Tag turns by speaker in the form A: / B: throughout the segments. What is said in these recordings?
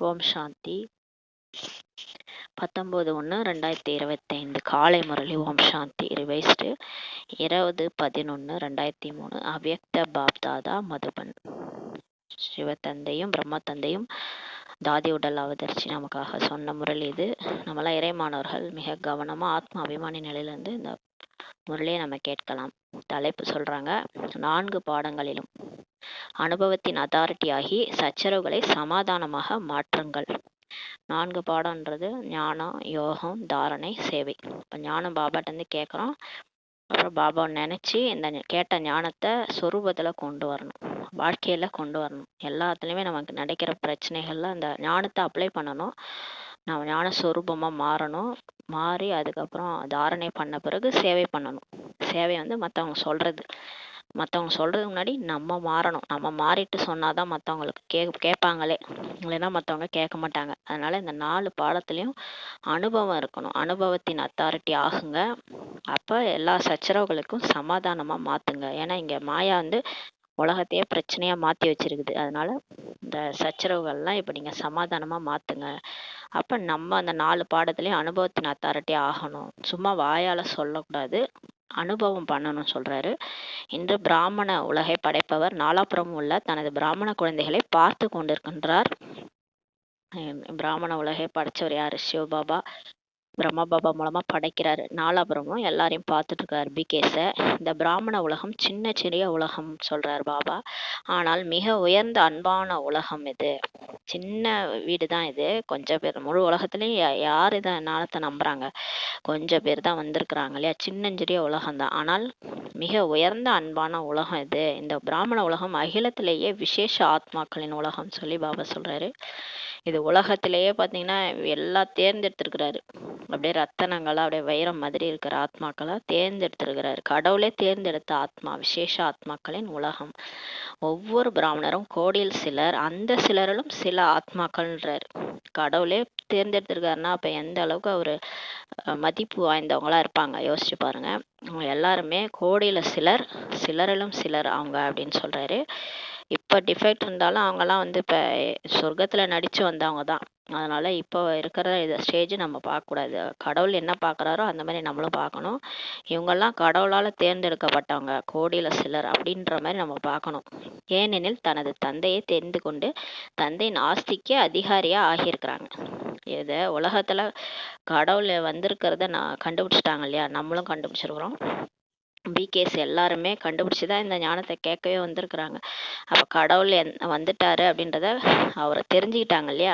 A: ஓம் சாந்தி. 19/1/2025 காலை முரளி. ஓம் சாந்தி. ரிவைஸ்டு 20/11/2003 அவ்யக்த பாப்தாதா மதுபன். சிவத்தந்தையும் பிரம்ம தந்தையும் தாதி உடல் அவதரிச்சு நமக்காக சொன்ன முரளி இது. நம்மளாம் இறைமானவர்கள் மிக கவனமா ஆத்ம அபிமானி நிலையிலிருந்து இந்த முரளியை நம்ம கேட்கலாம். தலைப்பு சொல்றாங்க, 4 பாடங்களிலும் அனுபவத்தின் அத்தாரிட்டி ஆகி சச்சரவுகளை சமாதானமாக மாற்றுங்கள். 4 பாடம்ன்றது ஞானம், யோகம், தாரணை, சேவை. இப்போ ஞானம் பாபாட்டேருந்து கேட்குறோம். அப்புறம் பாபாவை நினச்சி இந்த கேட்ட ஞானத்தை சொரூபத்தில் கொண்டு வரணும், வாழ்க்கையில் கொண்டு வரணும். எல்லாத்துலேயுமே நமக்கு நடக்கிற பிரச்சனைகள்ல அந்த ஞானத்தை அப்ளை பண்ணணும். நம்ம ஞான சொரூபமாக மாறணும். மாறி அதுக்கப்புறம் தாரணை பண்ண பிறகு சேவை பண்ணணும். சேவை மற்றவங்க சொல்கிறது, மற்றவங்க சொல்கிறதுக்கு முன்னாடி நம்ம மாறணும். நம்ம மாறிட்டு சொன்னால் தான் மற்றவங்களுக்கு கேட்பாங்களே, இல்லைன்னா மற்றவங்க கேட்க மாட்டாங்க. அதனால் இந்த 4 பாடத்துலேயும் அனுபவம் இருக்கணும். அனுபவத்தின் அத்தாரிட்டி ஆகுங்க. அப்போ எல்லா சச்சரவுகளுக்கும் சமாதானமாக மாற்றுங்க. ஏன்னா இங்கே மாயா உலகத்தையே பிரச்சனையாக மாற்றி வச்சிருக்குது. அதனால் இந்த சச்சரவுகள்லாம் இப்போ நீங்கள் சமாதானமாக மாற்றுங்க. அப்போ நம்ம அந்த 4 பாடத்துலேயும் அனுபவத்தின் அத்தாரிட்டி ஆகணும். சும்மா வாயால் சொல்லக்கூடாது, அனுபவம் பண்ணணும் சொல்கிறாரு. இன்று பிராமண உலகை படைப்பவர் நாலாபுறமும் உள்ள தனது பிராமண குழந்தைகளை பார்த்து கொண்டிருக்கின்றார். பிராமண உலகை படைச்சவர் யார்? சிவபாபா பிரம்மா பாபா மூலமாக படைக்கிறாரு. நாலாபுரமும் எல்லாரையும் பார்த்துட்டு இருக்காரு பிகேஸை. இந்த பிராமண உலகம் சிறிய உலகம் சொல்கிறார் பாபா. ஆனால் மிக உயர்ந்த அன்பான உலகம் இது. சின்ன வீடு தான் இது. கொஞ்சம் பேர், முழு உலகத்துலேயும் யார் இதை ஞானத்தை நம்புகிறாங்க? கொஞ்சம் பேர் தான் வந்திருக்கிறாங்க இல்லையா? சிறிய உலகம்தான். ஆனால் மிக உயர்ந்த அன்பான உலகம் இது. இந்த பிராமண உலகம் அகிலத்திலேயே விசேஷ ஆத்மாக்களின் உலகம் சொல்லி பாபா சொல்கிறாரு. இது உலகத்திலேயே பார்த்தீங்கன்னா எல்லாம் தேர்ந்தெடுத்திருக்கிறாரு. அப்படியே ரத்தனங்களா, அப்படியே வைரம் மாதிரி இருக்கிற ஆத்மாக்களா தேர்ந்தெடுத்திருக்கிறாரு. கடவுளே தேர்ந்தெடுத்த ஆத்மா, விசேஷ ஆத்மாக்களின் உலகம். ஒவ்வொரு பிராமணரும் கோடியில் சிலர், அந்த சிலரிலும் சில ஆத்மாக்கள்ன்றாரு. கடவுளே தேர்ந்தெடுத்திருக்காருன்னா அப்போ எந்த அளவுக்கு அவர் மதிப்பு வாய்ந்தவங்களா இருப்பாங்க யோசிச்சு பாருங்க. அவங்க எல்லாருமே கோடியில் சிலர், சிலரிலும் சிலர் அவங்க அப்படின்னு சொல்றாரு. இப்போ டிஃபெக்ட் இருந்தாலும் அவங்கெல்லாம் இப்போ சொர்க்கத்தில் நடித்து வந்தவங்க தான். அதனால் இப்போ இருக்கிற இதை ஸ்டேஜ் நம்ம பார்க்கக்கூடாது. கடவுள் என்ன பார்க்குறாரோ அந்த மாதிரி நம்மளும் பார்க்கணும். இவங்கெல்லாம் கடவுளால் தேர்ந்தெடுக்கப்பட்டவங்க, கோடியில் சிலர் அப்படின்ற மாதிரி நம்ம பார்க்கணும். ஏனெனில் தனது தந்தையை தெரிந்து கொண்டு தந்தையின் ஆஸ்திக்கு அதிகாரியாக ஆகியிருக்கிறாங்க. இதை உலகத்தில் கடவுள் வந்திருக்கிறத கண்டுபிடிச்சிட்டாங்க இல்லையா? நம்மளும் கண்டுபிடிச்சிருக்கிறோம். பிகேஸ் எல்லாருமே கண்டுபிடிச்சி தான் இந்த ஞானத்தை கேட்கவே வந்திருக்கிறாங்க. அப்போ கடவுள் வந்துட்டாரு அப்படின்றத அவரை தெரிஞ்சுக்கிட்டாங்க இல்லையா?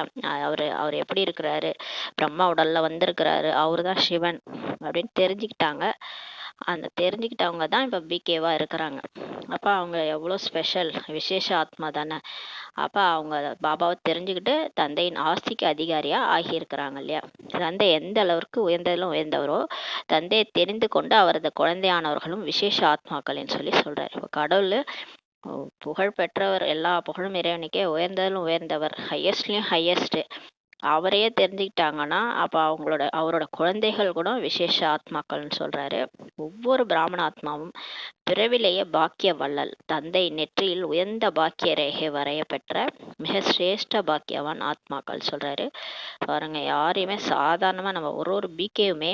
A: அவர் எப்படி இருக்கிறாரு, பிரம்மா உடல்ல வந்திருக்கிறாரு, அவரு தான் சிவன் அப்படின்னு தெரிஞ்சுக்கிட்டாங்க. அந்த தெரிஞ்சுக்கிட்டவங்க தான் இப்போ பிகேவா இருக்கிறாங்க. அப்போ அவங்க எவ்வளோ ஸ்பெஷல், விசேஷ ஆத்மா தானே. அப்போ அவங்க பாபாவை தெரிஞ்சுக்கிட்டு தந்தையின் ஆஸ்திக்கு அதிகாரியாக ஆகியிருக்கிறாங்க இல்லையா? தந்தை எந்த அளவிற்கு உயர்ந்ததிலும் உயர்ந்தவரோ தந்தையை தெரிந்து கொண்டு அவரது குழந்தையானவர்களும் விசேஷ ஆத்மாக்கள்னு சொல்லி சொல்கிறார். இப்போ கடவுள் புகழ் பெற்றவர், எல்லா புகழும் இறைவனுக்கே, உயர்ந்ததிலும் உயர்ந்தவர், ஹையஸ்ட்லேயும் ஹையஸ்ட்டு. அவரையே தெரிஞ்சுக்கிட்டாங்கன்னா அப்போ அவரோட குழந்தைகள் கூட விசேஷ ஆத்மாக்கள்னு சொல்கிறாரு. ஒவ்வொரு பிராமண ஆத்மாவும் பிறவிலேயே பாக்கிய வள்ளல், தந்தை நெற்றியில் உயர்ந்த பாக்கிய ரேகை வரைய பெற்ற மிக சிரேஷ்ட பாக்கியவான் ஆத்மாக்கள் சொல்கிறாரு. பாருங்க, யாரையுமே சாதாரணமாக நம்ம ஒரு பிகேவுமே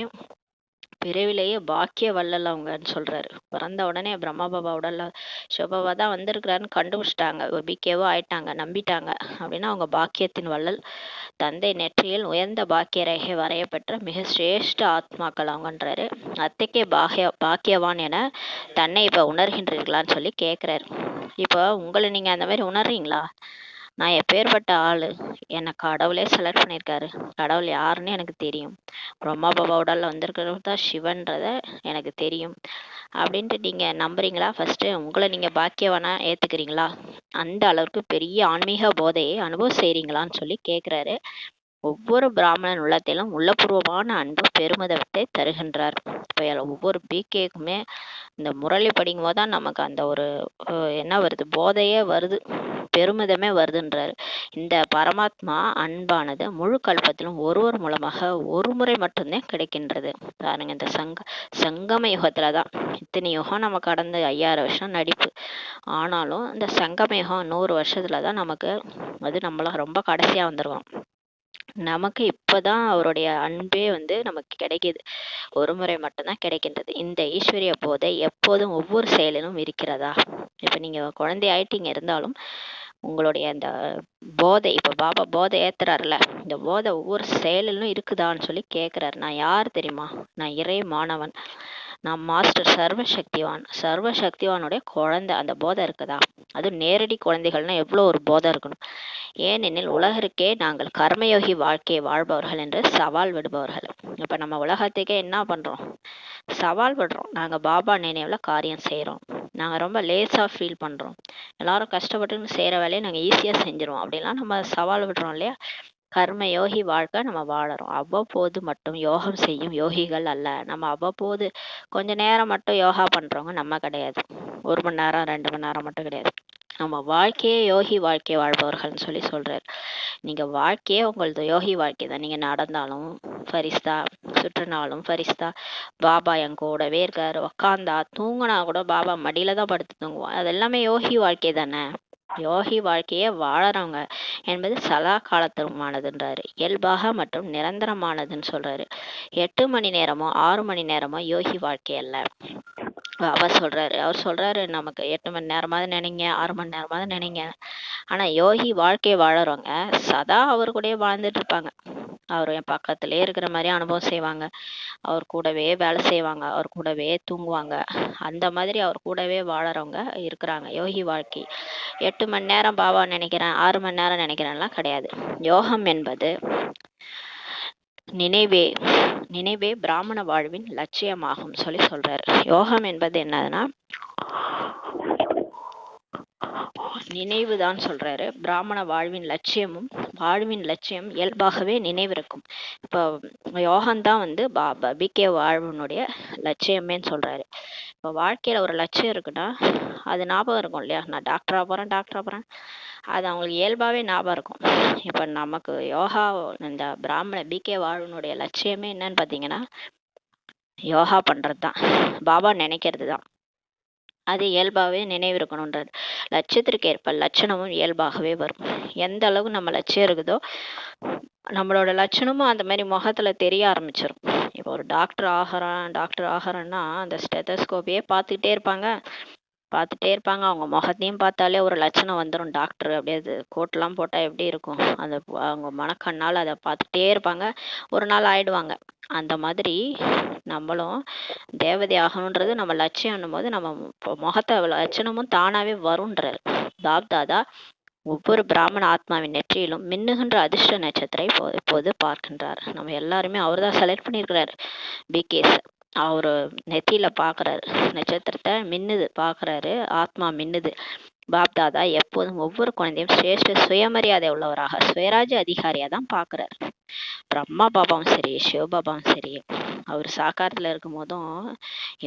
A: பிறவிலேயே பாக்கிய வள்ளல் அவங்கன்னு சொல்றாரு. பிறந்த உடனே பிரம்மா பாபா உடல்ல சிவபாபா தான் வந்திருக்கிறாருன்னு கண்டுபிடிச்சிட்டாங்க, ஒரு பிகேவோ ஆயிட்டாங்க, நம்பிட்டாங்க அப்படின்னா அவங்க பாக்கியத்தின் வள்ளல், தந்தை நெற்றியில் உயர்ந்த பாக்கிய ரேகை வரைய பெற்ற மிக சிரேஷ்ட ஆத்மாக்கள் அவங்கன்றாரு. அத்தைக்கே பாக்கியவான் என தன்னை இப்போ உணர்கின்றீர்களான்னு சொல்லி கேட்குறாரு. இப்போ உங்களை நீங்கள் அந்த மாதிரி உணர்றீங்களா? நான் எப்பேற்பட்ட ஆள், என்னை கடவுளே செலக்ட் பண்ணியிருக்காரு, கடவுள் யாருன்னு எனக்கு தெரியும், பிரம்மா பாபா உடலில் வந்திருக்கிறது தான் சிவன்றத எனக்கு தெரியும் அப்படின்ட்டு நீங்கள் நம்புறீங்களா? ஃபஸ்ட்டு உங்களை நீங்கள் பாக்கியவானா ஏற்றுக்கிறீங்களா? அந்த அளவுக்கு பெரிய ஆன்மீக போதையை அனுபவம் செய்கிறீங்களான்னு சொல்லி கேட்குறாரு. ஒவ்வொரு பிராமணன் உள்ளத்திலும் உள்ளபூர்வமான அன்பு பெருமிதத்தை தருகின்றார். இப்போ ஒவ்வொரு பிகேக்குமே இந்த முரளி படிக்கும் போது தான் நமக்கு அந்த ஒரு என்ன வருது, போதையே வருது. பெருமிதமே வருதுன்றாரு. இந்த பரமாத்மா அன்பானது முழு கல்பத்திலும் ஒருவர் மூலமாக ஒரு முறை மட்டும்தான் கிடைக்கின்றது. பாருங்க, இந்த சங்கம யுகத்துலதான். இத்தனை யுகம் நம்ம கடந்து 5000 வருஷம் நடிப்பு, ஆனாலும் இந்த சங்கம யுகம் 100 வருஷத்துலதான் நமக்கு அது நம்மள ரொம்ப கடைசியா வந்துருவோம். நமக்கு இப்பதான் அவருடைய அன்பே நமக்கு கிடைக்குது. ஒரு முறை மட்டும்தான் கிடைக்கின்றது. இந்த ஈஸ்வரிய போதை எப்போதும் ஒவ்வொரு செயலிலும் இருக்கிறதா? இப்ப நீங்க குழந்தை ஆயிட்டீங்க, இருந்தாலும் உங்களுடைய அந்த போதை, இப்ப பாபா போதை ஏத்துறாருல, இந்த போதை ஒவ்வொரு செயலிலும் இருக்குதான்னு சொல்லி கேக்குறாரு. நான் யார் தெரியுமா? நான் இறை மாணவன், நான் மாஸ்டர் சர்வசக்திவானுடைய குழந்தை. அந்த போதை இருக்குதா? அது நேரடி குழந்தைகள்னா எவ்வளவு ஒரு போதை இருக்கணும். ஏனெனில் உலகிற்கே நாங்கள் கர்மயோகி வாழ்க்கையை வாழ்பவர்கள் என்று சவால் விடுபவர்கள். இப்ப நம்ம உலகத்துக்கே என்ன பண்றோம்? சவால் விடுறோம். நாங்க பாபா நினைவுல காரியம் செய்யறோம். நாங்க ரொம்ப லேசா ஃபீல் பண்றோம். எல்லாரும் கஷ்டப்பட்டு செய்யற வேலையை நாங்க ஈஸியா செஞ்சிருவோம் அப்படிலாம் நம்ம சவால் விடுறோம் இல்லையா? கர்ம யோகி வாழ்க்கை நம்ம வாழறோம். அவ்வப்போது மட்டும் யோகம் செய்யும் யோகிகள் அல்ல. நம்ம அவ்வப்போது கொஞ்ச நேரம் மட்டும் யோகா பண்றவங்க நம்ம கிடையாது. 1 மணி நேரம் 2 மணி நேரம் மட்டும் கிடையாது. நம்ம வாழ்க்கையே யோகி வாழ்க்கை வாழ்பவர்கள்னு சொல்லி சொல்றாரு. நீங்க வாழ்க்கையே உங்களது யோகி வாழ்க்கை தான். நீங்க நடந்தாலும் ஃபரிஸ்தா, சுற்றினாலும் ஃபரிஸ்தா, பாபா என் கூடவே இருக்காரு. உக்காந்தா தூங்கினா கூட பாபா மடியில தான் படுத்து தூங்குவோம். அது எல்லாமே யோகி வாழ்க்கை தானே. யோகி வாழ்க்கையே வாழறவங்க என்பது சதா காலத்துமானதுன்றாரு. இயல்பாக மற்றும் நிரந்தரமானதுன்னு சொல்றாரு. 8 மணி நேரமோ 6 மணி நேரமோ யோகி வாழ்க்கை அல்ல. அவர் சொல்றாரு நமக்கு 8 மணி நேரமாவது நினைங்க, 6 மணி நேரமாவது நினைங்க. ஆனா யோகி வாழ்க்கையை வாழறவங்க சதா அவர் கூடயே வாழ்ந்துட்டு இருப்பாங்க. அவர் என் பக்கத்திலே இருக்கிற மாதிரி அனுபவம் செய்வாங்க. அவர் கூடவே வேலை செய்வாங்க, அவர் கூடவே தூங்குவாங்க. அந்த மாதிரி அவர் கூடவே வாழறவங்க இருக்கிறாங்க. யோகி வாழ்க்கை 8 மணி நேரம் பாபா நினைக்கிறேன், 6 மணி நேரம் நினைக்கிறேன்லாம் கிடையாது. யோகம் என்பது நினைவே பிராமண வாழ்வின் லட்சியமாகும் சொல்லி சொல்றாரு. யோகம் என்பது என்னதுன்னா நினைவுதான் சொல்றாரு. பிராமண வாழ்வின் லட்சியம் இயல்பாகவே நினைவு இருக்கும். இப்போ யோகம்தான் பிகே வாழ்வினுடைய லட்சியமேன்னு சொல்றாரு. இப்போ வாழ்க்கையில ஒரு லட்சியம் இருக்குன்னா அது ஞாபகம் இருக்கும் இல்லையா? நான் டாக்டரா போறேன், அது அவங்களுக்கு இயல்பாவே ஞாபகம் இருக்கும். இப்ப நமக்கு யோகா, இந்த பிராமண பிகே வாழ்வினுடைய லட்சியமே என்னன்னு பாத்தீங்கன்னா யோகா பண்றதுதான், பாபா நினைக்கிறது தான். அது இயல்பாகவே நினைவு இருக்கணுன்றது. லட்சியத்திற்கு ஏற்ப லட்சணமும் இயல்பாகவே வரும். எந்த அளவு நம்ம லட்சியம் இருக்குதோ நம்மளோட லட்சணமும் அந்த மாதிரி முகத்துல தெரிய ஆரம்பிச்சிடும். இப்போ ஒரு டாக்டர் ஆகிறோன்னா அந்த ஸ்டெத்தஸ்கோப்பையே பார்த்துட்டே இருப்பாங்க. அவங்க முகத்தையும் பார்த்தாலே ஒரு லட்சணம் வந்துடும். டாக்டர் அப்படியே கோட்லாம் போட்டா எப்படி இருக்கும், அந்த அவங்க மனக்கண்ணால் அதை பார்த்துட்டே இருப்பாங்க. ஒரு நாள் ஆயிடுவாங்க. அந்த மாதிரி நம்மளும் தேவதை ஆகணுன்றது நம்ம லட்சியம் போது நம்ம முகத்தை லட்சணமும் தானாவே வரும்ன்றார் தாதா. ஒவ்வொரு பிராமண ஆத்மாவின் நெற்றியிலும் மின்னுகின்ற அதிர்ஷ்ட நட்சத்திரை இப்போது பார்க்கின்றார். நம்ம எல்லாருமே அவர் தான் செலக்ட் பண்ணியிருக்கிறாரு. பிகேஸ் அவரு நெத்தியில பாக்குறாரு, நட்சத்திரத்தை மின்னுது பாக்குறாரு, ஆத்மா மின்னுது. பாப்தாதா எப்போதும் ஒவ்வொரு குழந்தையும் சிரேஷ்ட சுயமரியாதை உள்ளவராக சுயராஜ்ய அதிகாரியா தான் பாக்குறாரு. பிரம்மா பாபாவும் சரி, சிவபாபாவும் சரி, அவர் சாக்காரத்துல இருக்கும் போதும்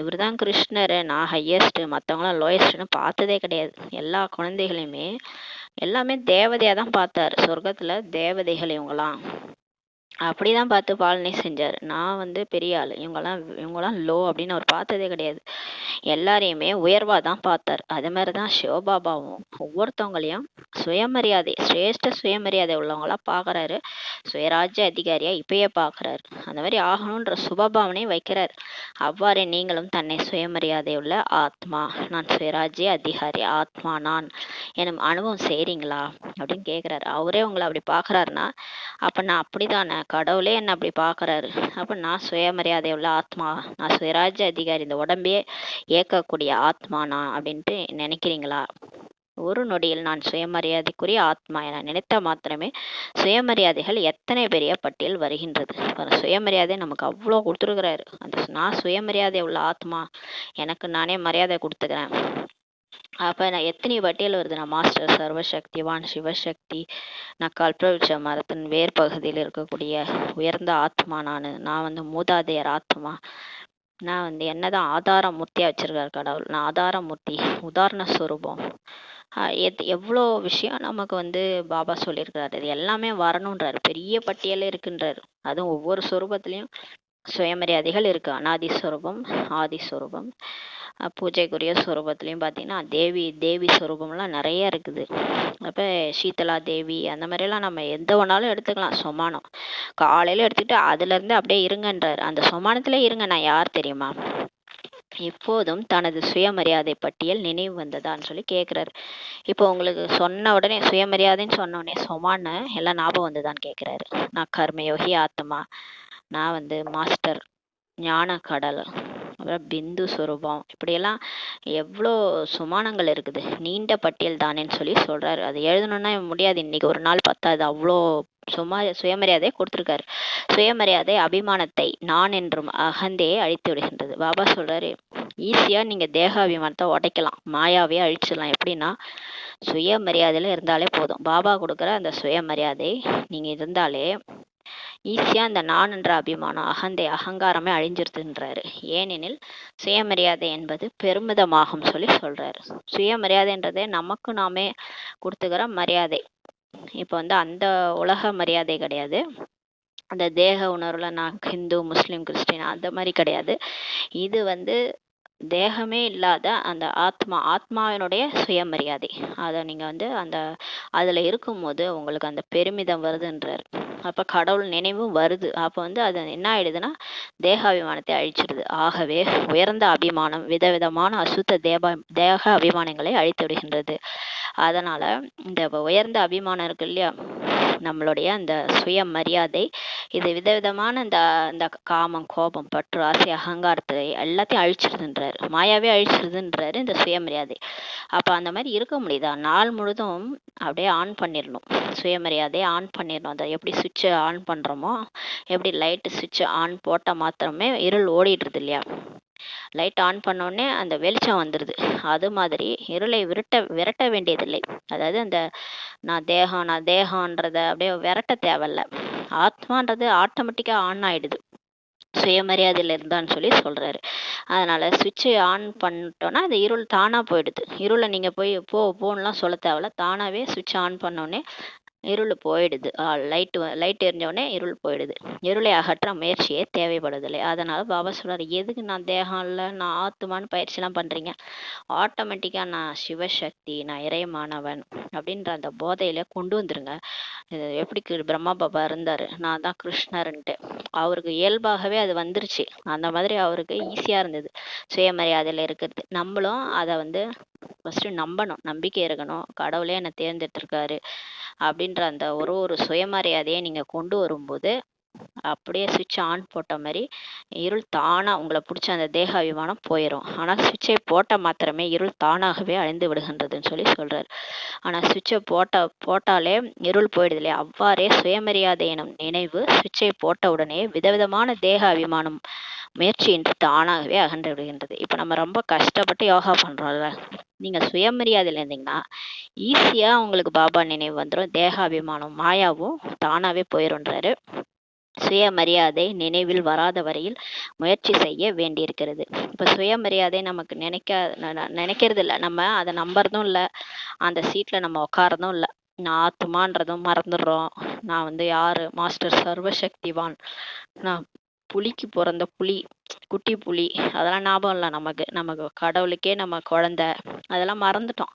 A: இவர் தான் கிருஷ்ணர், நான் ஹையஸ்ட், மற்றவங்களாம் லோயஸ்ட்னு பார்த்ததே கிடையாது. எல்லா குழந்தைகளையுமே எல்லாமே தேவதையா தான் பார்த்தாரு. சொர்க்கத்துல தேவதைகள் இவங்கெல்லாம் அப்படிதான் பார்த்து பாலனை செஞ்சாரு. நான் பெரிய ஆளு, இவங்கெல்லாம் லோ அப்படின்னு அவர் பார்த்ததே கிடையாது. எல்லாரையுமே உயர்வா தான் பார்த்தார். அது மாதிரிதான் சிவபாபாவும் ஒவ்வொருத்தவங்களையும் சுயமரியாதை, சிரேஷ்ட சுயமரியாதை உள்ளவங்களா பாக்குறாரு. சுயராஜ்ய அதிகாரியா இப்பயே பாக்குறாரு. அந்த மாதிரி ஆகணும்ன்ற சுபபாவனை வைக்கிறார். அவ்வாறே நீங்களும் தன்னை சுயமரியாதை உள்ள ஆத்மா, நான் சுயராஜ்ய அதிகாரி ஆத்மா நான் எனும் அனுபவம் செய்றீங்களா அப்படின்னு கேக்குறாரு. அவரே உங்களை அப்படி பாக்குறாருன்னா அப்ப நான் அப்படித்தானே, கடவுளே என்ன அப்படி பாக்குறாரு. அப்ப நான் சுயமரியாதை உள்ள ஆத்மா, நான் சுயராஜ்ய அதிகாரி, இந்த உடம்பே இயக்கக்கூடிய ஆத்மா நான் அப்படின்ட்டு நினைக்கிறீங்களா? ஒரு நொடியில் நான் சுயமரியாதைக்குரிய ஆத்மா என நினைத்த மாத்திரமே சுயமரியாதைகள் எத்தனை பெரிய பட்டியல் வருகின்றது. சுயமரியாதை நமக்கு அவ்வளோ கொடுத்துருக்கிறாரு. அந்த நான் சுயமரியாதை உள்ள ஆத்மா, எனக்கு நானே மரியாதை கொடுத்துக்கிறேன். அப்ப நான் எத்தனை பட்டியல் வருது. நான் மாஸ்டர் சர்வசக்திவான் சிவசக்தி, நான் கல்பவருட்ச மரத்தின் வேர் பகுதியில் இருக்கக்கூடிய உயர்ந்த ஆத்மா நான் மூதாதையர் ஆத்மா, நான் என்னதான் ஆதார மூர்த்தியா வச்சிருக்காரு கடவுள். நான் ஆதார மூர்த்தி, உதாரண ஸ்வரூபம் எவ்வளோ விஷயம் நமக்கு வந்து பாபா சொல்லியிருக்கிறாரு. இது எல்லாமே வரணுன்றாரு. பெரிய பட்டியல் இருக்குன்றாரு. அதுவும் ஒவ்வொரு சொரூபத்திலையும் சுயமரியாதைகள் இருக்கு. அனாதி ஸ்வரூபம், ஆதி ஸ்வரூபம், பூஜைக்குரிய ஸ்வரூபத்துலையும் பார்த்தீங்கன்னா தேவி ஸ்வரூபம்லாம் நிறைய இருக்குது. அப்போ சீதலா தேவி அந்த மாதிரிலாம் நம்ம எந்த ஒன்றாலும் எடுத்துக்கலாம். சொமானம் காலையில் எடுத்துக்கிட்டு அதுலேருந்து அப்படியே இருங்கன்றாரு. அந்த சொமானத்திலே இருங்க. நான் யார் தெரியுமா? இப்போதும் தனது சுயமரியாதை பட்டியல் நினைவு வந்ததான்னு சொல்லி கேட்குறாரு. இப்போ உங்களுக்கு சொன்ன உடனே சுயமரியாதைன்னு சொன்ன உடனே சொமான்னு எல்லாம் ஞாபகம் வந்ததான்னு கேட்குறாரு. நான் கர்மயோகி ஆத்மா, நான் வந்து மாஸ்டர், ஞான கடல், அப்புறம் பிந்து சுரூபம், இப்படியெல்லாம் எவ்வளோ சுமானங்கள் இருக்குது. நீண்ட பட்டியல் தானேன்னு சொல்லி சொல்றாரு. அது எழுதணும்னா முடியாது, இன்னைக்கு ஒரு நாள் பத்தாது. அவ்வளோ சுயமரியாதை கொடுத்துருக்காரு. சுயமரியாதை அபிமானத்தை, நான் என்றும் அகந்தையை அழித்து விடுகின்றது. பாபா சொல்றாரு, ஈஸியா நீங்க தேக அபிமானத்தை உடைக்கலாம், மாயாவே அழிச்சிடலாம். எப்படின்னா சுயமரியாதையில இருந்தாலே போதும். பாபா கொடுக்குற அந்த சுயமரியாதை நீங்க இருந்தாலே ஈஸியா அந்த நான் என்ற அபிமானம், அகங்காரமே அழிஞ்சிருதுன்றாரு. ஏனெனில் சுயமரியாதை என்பது பெருமிதமாகும் சொல்லி சொல்றாரு. சுயமரியாதைன்றதே நமக்கு நாமே கொடுத்துக்கிற மரியாதை. இப்போ வந்து அந்த உலக மரியாதை கிடையாது. அந்த தேக உணர்வுல நான் ஹிந்து, முஸ்லீம், கிறிஸ்டின் அந்த மாதிரி கிடையாது. இது வந்து தேகமே இல்லாத அந்த ஆத்மாவினுடைய சுயமரியாதை. அதை நீங்க வந்து அதுல இருக்கும்போது உங்களுக்கு அந்த பெருமிதம் வருதுன்றார். அப்ப கடவுள் நினைவும் வருது. அப்ப வந்து அது என்ன ஆயிடுதுன்னா தேகாபிமானத்தை அழிச்சிடுது. ஆகவே உயர்ந்த அபிமானம் விதவிதமான அசுத்த தேக அபிமானங்களை அழித்து விடுகின்றது. அதனால இந்த உயர்ந்த அபிமானம் இருக்கு இல்லையா, நம்மளுடைய அந்த சுயமரியாதை, இது விதவிதமான இந்த காமம், கோபம், பற்று, ஆசை, அகங்காரத்தை எல்லாத்தையும் அழிச்சிருதுன்றாரு. மாயாவே அழிச்சிருதுன்றாரு இந்த சுயமரியாதை. அப்ப அந்த மாதிரி இருக்க முடியுதா? நாள் முழுதும் அப்படியே ஆன் பண்ணிடணும், சுயமரியாதையை ஆன் பண்ணிடணும். அதை எப்படி சுவிட்சை ஆன் பண்றோமோ, எப்படி லைட்டு சுவிட்சை ஆன் போட்ட மாத்திரமே இருள் ஓடிடுறது இல்லையா, லைட் ஆன் பண்ணோடனே அந்த வெளிச்சம் வந்துடுது. அது மாதிரி இருளை விரட்ட வேண்டியதில்லை. அதாவது அந்த நான் தேகம்ன்றத அப்படியே விரட்ட தேவையில்ல. ஆத்மான்றது ஆட்டோமேட்டிக்கா ஆன் ஆயிடுது சுயமரியாதையில இருந்தான்னு சொல்லி சொல்றாரு. அதனால சுவிட்சை ஆன் பண்ணிட்டோம்னா அது இருள் தானா போயிடுது. இருளை நீங்க போய் போன்னுலாம் சொல்ல தேவையில்ல, தானாவே சுவிட்ச் ஆன் பண்ணோடனே இருள் போயிடுது. லைட் எரிஞ்சோடனே இருள் போயிடுது. இருளை அகற்ற முயற்சியே தேவைப்படுதில்லை. அதனால பாபா சொல்றாரு, எதுக்கு நான் தேகம் இல்லை, நான் ஆத்துமான்னு பயிற்சிலாம் பண்றீங்க? ஆட்டோமேட்டிக்கா நான் சிவசக்தி, நான் இறைமானவன் அப்படின்ற அந்த போதையில கொண்டு வந்துருங்க. எப்படி பிரம்மா பாபா இருந்தாரு, நான் தான் கிருஷ்ணர்ன்ட்டு, அவருக்கு இயல்பாகவே அது வந்துருச்சு. அந்த மாதிரி அவருக்கு ஈஸியா இருந்தது சுயமரியாதையில இருக்கிறது. நம்மளும் அதை வந்து ஃபர்ஸ்ட் நம்பணும், நம்பிக்கை இருக்கணும். கடவுளே என்னை தேர்ந்தெடுத்திருக்காரு அப்படின்ற அந்த ஒரு சுயமரியாதையை நீங்க கொண்டு வரும்போது அப்படியே சுவிட்ச் ஆன் போட்ட மாதிரி இருள் தானா உங்களை பிடிச்ச அந்த தேக அபிமானம் போயிடும். ஆனா சுவிட்சை போட்ட மாத்திரமே இருள் தானாகவே அழிந்து விடுகின்றதுன்னு சொல்லி சொல்றாரு. ஆனா சுவிட்சை போட்டாலே இருள் போயிடுது இல்லையா, அவ்வாறே சுயமரியாதை எனும் நினைவு சுவிட்சை போட்ட உடனே விதவிதமான தேக அபிமானம் முயற்சியின்றி தானாகவே அகன்று விடுகின்றது. இப்ப நம்ம ரொம்ப கஷ்டப்பட்டு யோகா பண்றோம்ல, நீங்க சுயமரியாதையில இருந்தீங்கன்னா ஈஸியா உங்களுக்கு பாபா நினைவு வந்துடும். தேக அபிமானம் மாயாவும் தானாவே போயிருன்றாரு. சுயமரியாதை நினைவில் வராத வரையில் முயற்சி செய்ய வேண்டியிருக்கிறது. இப்ப சுயமரியாதை நமக்கு நினைக்கிறது இல்லை, நம்ம அதை நம்புறதும் இல்லை, அந்த சீட்ல நம்ம உட்காரதும் இல்லை. நான் ஆத்துமான்றதும் மறந்துடுறோம். நான் வந்து யாரு, மாஸ்டர் சர்வசக்திவான், நான் புலிக்கு பிறந்த புலி, குட்டி புலி, அதெல்லாம் ஞாபகம் இல்லை நமக்கு கடவுளுக்கே நம்ம குழந்தை, அதெல்லாம் மறந்துட்டோம்.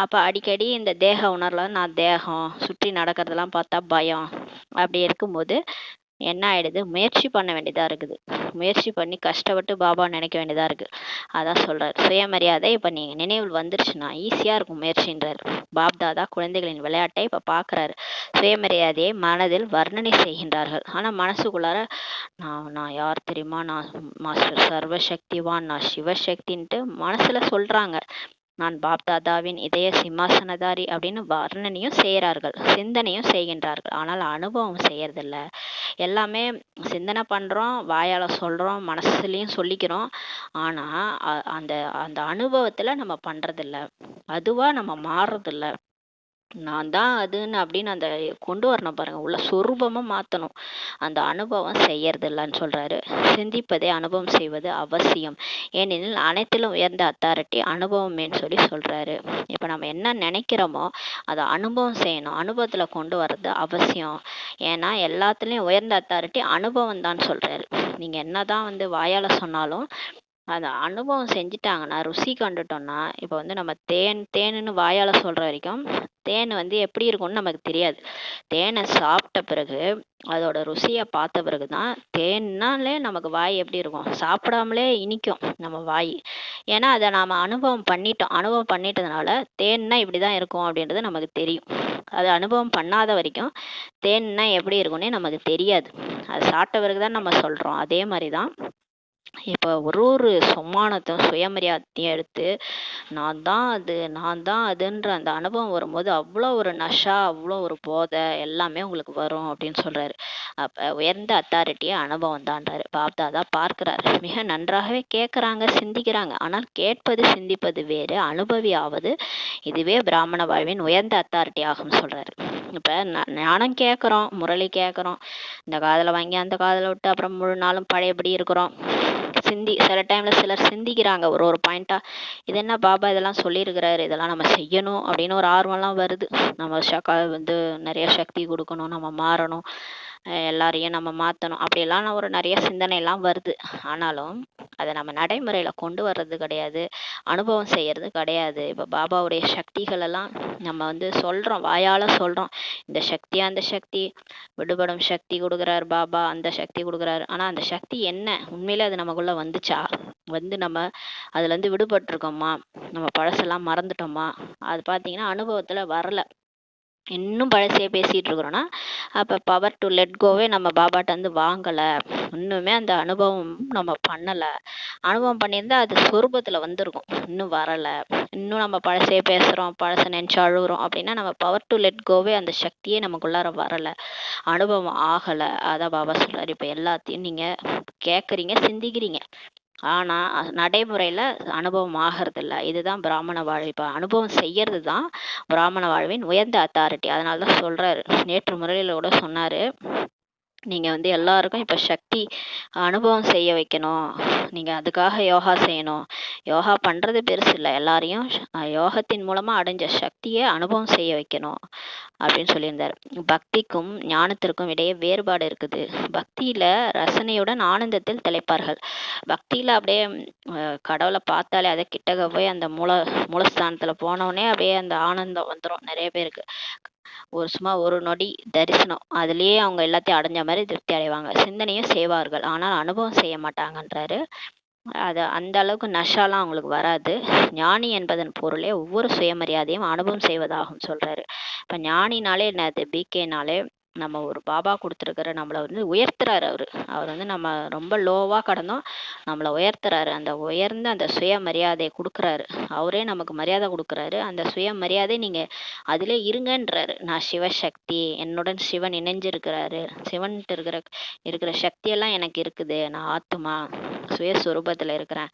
A: அப்ப அடிக்கடி இந்த தேக உணர்வுல நான் தேகம் சுற்றி நடக்கிறதெல்லாம் பார்த்தா பயம். அப்படி இருக்கும்போது என்ன ஆயிடுது, முயற்சி பண்ண வேண்டியதா இருக்குது. முயற்சி பண்ணி கஷ்டப்பட்டு பாபா நினைக்க வேண்டியதா இருக்கு. அதான் சொல்றாரு, சுயமரியாதை இப்ப நீங்க நினைவில் வந்துருச்சுன்னா ஈஸியா இருக்கும் முயற்சின்றாரு. பாப்தாதா குழந்தைகளின் விளையாட்டை இப்ப பாக்குறாரு. சுயமரியாதையை மனதில் வர்ணனை செய்கின்றார்கள். ஆனா மனசுக்குள்ளார நான் யார் தெரியுமா, நான் மாஸ்டர் சர்வசக்திவான், நான் சிவசக்தின்ட்டு மனசுல சொல்றாங்க. நான் பாப்தாதாவின் இதய சிம்மாசனதாரி அப்படின்னு வர்ணனையும் செய்யறார்கள், சிந்தனையும் செய்கின்றார்கள். ஆனால் அனுபவம் செய்யறதில்ல. எல்லாமே சிந்தனை பண்றோம், வாயால சொல்றோம், மனசுலயும் சொல்லிக்கிறோம். ஆனா அந்த அந்த அனுபவத்துல நம்ம பண்றதில்ல, அதுவா நம்ம மாறுறதில்ல. நான் தான் அதுன்னு அப்படின்னு அந்த கொண்டு வரணும் பாருங்க, உள்ள சொரூபமாக மாற்றணும். அந்த அனுபவம் செய்யறது இல்லைன்னு சொல்றாரு. சிந்திப்பதே அனுபவம் செய்வது அவசியம், ஏனெனில் அனைத்திலும் உயர்ந்த அத்தாரிட்டி அனுபவமேன்னு சொல்லி சொல்றாரு. இப்போ நம்ம என்ன நினைக்கிறோமோ அதை அனுபவம் செய்யணும், அனுபவத்தில் கொண்டு வர்றது அவசியம். ஏன்னா எல்லாத்துலேயும் உயர்ந்த அத்தாரிட்டி அனுபவம் தான் சொல்றாரு. நீங்க என்னதான் வாயால சொன்னாலும் அந்த அனுபவம் செஞ்சுட்டாங்கன்னா, ருசி கண்டுட்டோம்னா, இப்போ நம்ம தேனுன்னு வாயால சொல்ற வரைக்கும் தேன் எப்படி இருக்கும்னு நமக்கு தெரியாது. தேனை சாப்பிட்ட பிறகு அதோட ருசியை பார்த்த பிறகு தான் தேன்னாலே நமக்கு வாய் எப்படி இருக்கும், சாப்பிடாமலே இனிக்கும் நம்ம வாய். ஏன்னா அதை நாம் அனுபவம் பண்ணிட்டோம். அனுபவம் பண்ணிட்டதுனால தேன்னா இப்படி தான் இருக்கும் அப்படின்றது நமக்கு தெரியும். அது அனுபவம் பண்ணாத வரைக்கும் தேன்னா எப்படி இருக்கும்னே நமக்கு தெரியாது. அது சாப்பிட்ட பிறகு தான் நம்ம சொல்கிறோம். அதே மாதிரி தான் இப்போ ஒரு சும்மானத்தையும் சுயமரியாதையும் எடுத்து நான் தான் அதுன்ற அந்த அனுபவம் வரும்போது அவ்வளோ ஒரு நஷா, அவ்வளோ ஒரு போதை எல்லாமே உங்களுக்கு வரும் அப்படின்னு சொல்றாரு. அப்ப உயர்ந்த அத்தாரிட்டியை அனுபவம் தான்றாரு. பாப்தாதா பார்க்கிறார். மிக நன்றாகவே கேட்கறாங்க, சிந்திக்கிறாங்க. ஆனால் கேட்பது சிந்திப்பது வேறு, அனுபவி ஆவது இதுவே பிராமண வாழ்வின் உயர்ந்த அத்தாரிட்டி ஆகும் சொல்றாரு. இப்ப ஞானம் கேட்கறோம், முரளி கேட்கறோம், இந்த காதுல வாங்கி அந்த காதுல விட்டு அப்புறம் முழு நாளும் பழையபடி இருக்கிறோம். சில டைம்ல சிலர் சிந்திக்கிறாங்க ஒரு பாயிண்டா, இது என்ன பாபா இதெல்லாம் சொல்லியிருக்கிறாரு, இதெல்லாம் நம்ம செய்யணும் அப்படின்னு ஒரு ஆர்வம்லாம் வருது. நம்ம நிறைய சக்தி கொடுக்கணும், நம்ம மாறணும், எல்லாரையும் நம்ம மாற்றணும், அப்படியெல்லாம் ஒரு நிறைய சிந்தனை எல்லாம் வருது. ஆனாலும் அதை நம்ம நடைமுறையில கொண்டு வர்றது கிடையாது, அனுபவம் செய்யறது கிடையாது. இப்போ பாபாவுடைய சக்திகள் எல்லாம் நம்ம சொல்றோம், வாயால சொல்றோம், இந்த சக்தி அந்த சக்தி, விடுபடும் சக்தி கொடுக்குறாரு பாபா, அந்த சக்தி கொடுக்குறாரு. ஆனா அந்த சக்தி என்ன, உண்மையிலே அது நமக்குள்ள வந்துச்சா, நம்ம அதுல இருந்து விடுபட்டிருக்கோமா, நம்ம பழசெல்லாம் மறந்துட்டோமா, அது பார்த்தீங்கன்னா அனுபவத்துல வரல. இன்னும் பழசையே பேசிட்டு இருக்கிறோம்னா அப்ப பவர் டு லெட் கோவே நம்ம பாபாட்ட வாங்கலை, இன்னுமே அந்த அனுபவம் நம்ம பண்ணலை. அனுபவம் பண்ணியிருந்தா அது சொரூபத்துல வந்திருக்கும், இன்னும் வரலை. இன்னும் நம்ம பழசையே பேசுறோம், பழசை நினைச்சு அழுகுறோம் அப்படின்னா நம்ம பவர் டு லெட் கோவே அந்த சக்தியே நமக்குள்ளார வரலை, அனுபவம் ஆகலை. அதான் பாபா சொல்றாரு. இப்போ எல்லாத்தையும் நீங்க கேட்குறீங்க, சிந்திக்கிறீங்க, ஆனா நடைமுறையில அனுபவம் ஆகிறது இல்லை. இதுதான் பிராமண வாழ்வு. இப்போ அனுபவம் செய்யறது தான் பிராமண வாழ்வின் உயர்ந்த அத்தாரிட்டி. அதனாலதான் சொல்றாரு, நேற்று முறையில கூட சொன்னாரு, நீங்க எல்லாருக்கும் இப்ப சக்தி அனுபவம் செய்ய வைக்கணும், நீங்க அதுக்காக யோகா செய்யணும். யோகா பண்றது பெருசு இல்லை, எல்லாரையும் யோகத்தின் மூலமா அடைஞ்ச சக்தியை அனுபவம் செய்ய வைக்கணும் அப்படின்னு சொல்லியிருந்தாரு. பக்திக்கும் ஞானத்திற்கும் இடையே வேறுபாடு இருக்குது. பக்தியில ரசனையுடன் ஆனந்தத்தில் திளைப்பார்கள். பக்தியில அப்படியே கடவுளை பார்த்தாலே அதை கிட்டக போய் அந்த மூலஸ்தானத்துல போனோடனே அப்படியே அந்த ஆனந்தம் வந்துடும் நிறைய பேருக்கு. சும்மா ஒரு நொடி தரிசனம், அதுலயே அவங்க எல்லாத்தையும் அடைஞ்ச மாதிரி திருப்தி அடைவாங்க. சிந்தனையும் செய்வார்கள், ஆனால் அனுபவம் செய்ய மாட்டாங்கன்றாரு. அது அந்த அளவுக்கு நஷாலாம் அவங்களுக்கு வராது. ஞானி என்பதன் பொருளே ஒவ்வொரு சுயமரியாதையும் அனுபவம் செய்வதாகும் சொல்றாரு. இப்ப ஞானினாலே என்னது, பிகேனாலே நம்ம ஒரு பாபா கொடுத்துருக்கிற நம்மளை உயர்த்துறாரு. அவர் நம்ம ரொம்ப லோவா கடந்தோம், நம்மளை உயர்த்துறாரு. அந்த உயர்ந்த அந்த சுயமரியாதையை கொடுக்குறாரு. அவரே நமக்கு மரியாதை கொடுக்குறாரு. அந்த சுயமரியாதை நீங்க அதிலே இருங்கன்றாரு. நான் சிவசக்தி, என்னுடன் சிவன் இணைஞ்சிருக்கிறாரு, சிவன்ட்டு இருக்கிற சக்தியெல்லாம் எனக்கு இருக்குது, நான் ஆத்மா சுயஸ்வரூபத்துல இருக்கிறேன்,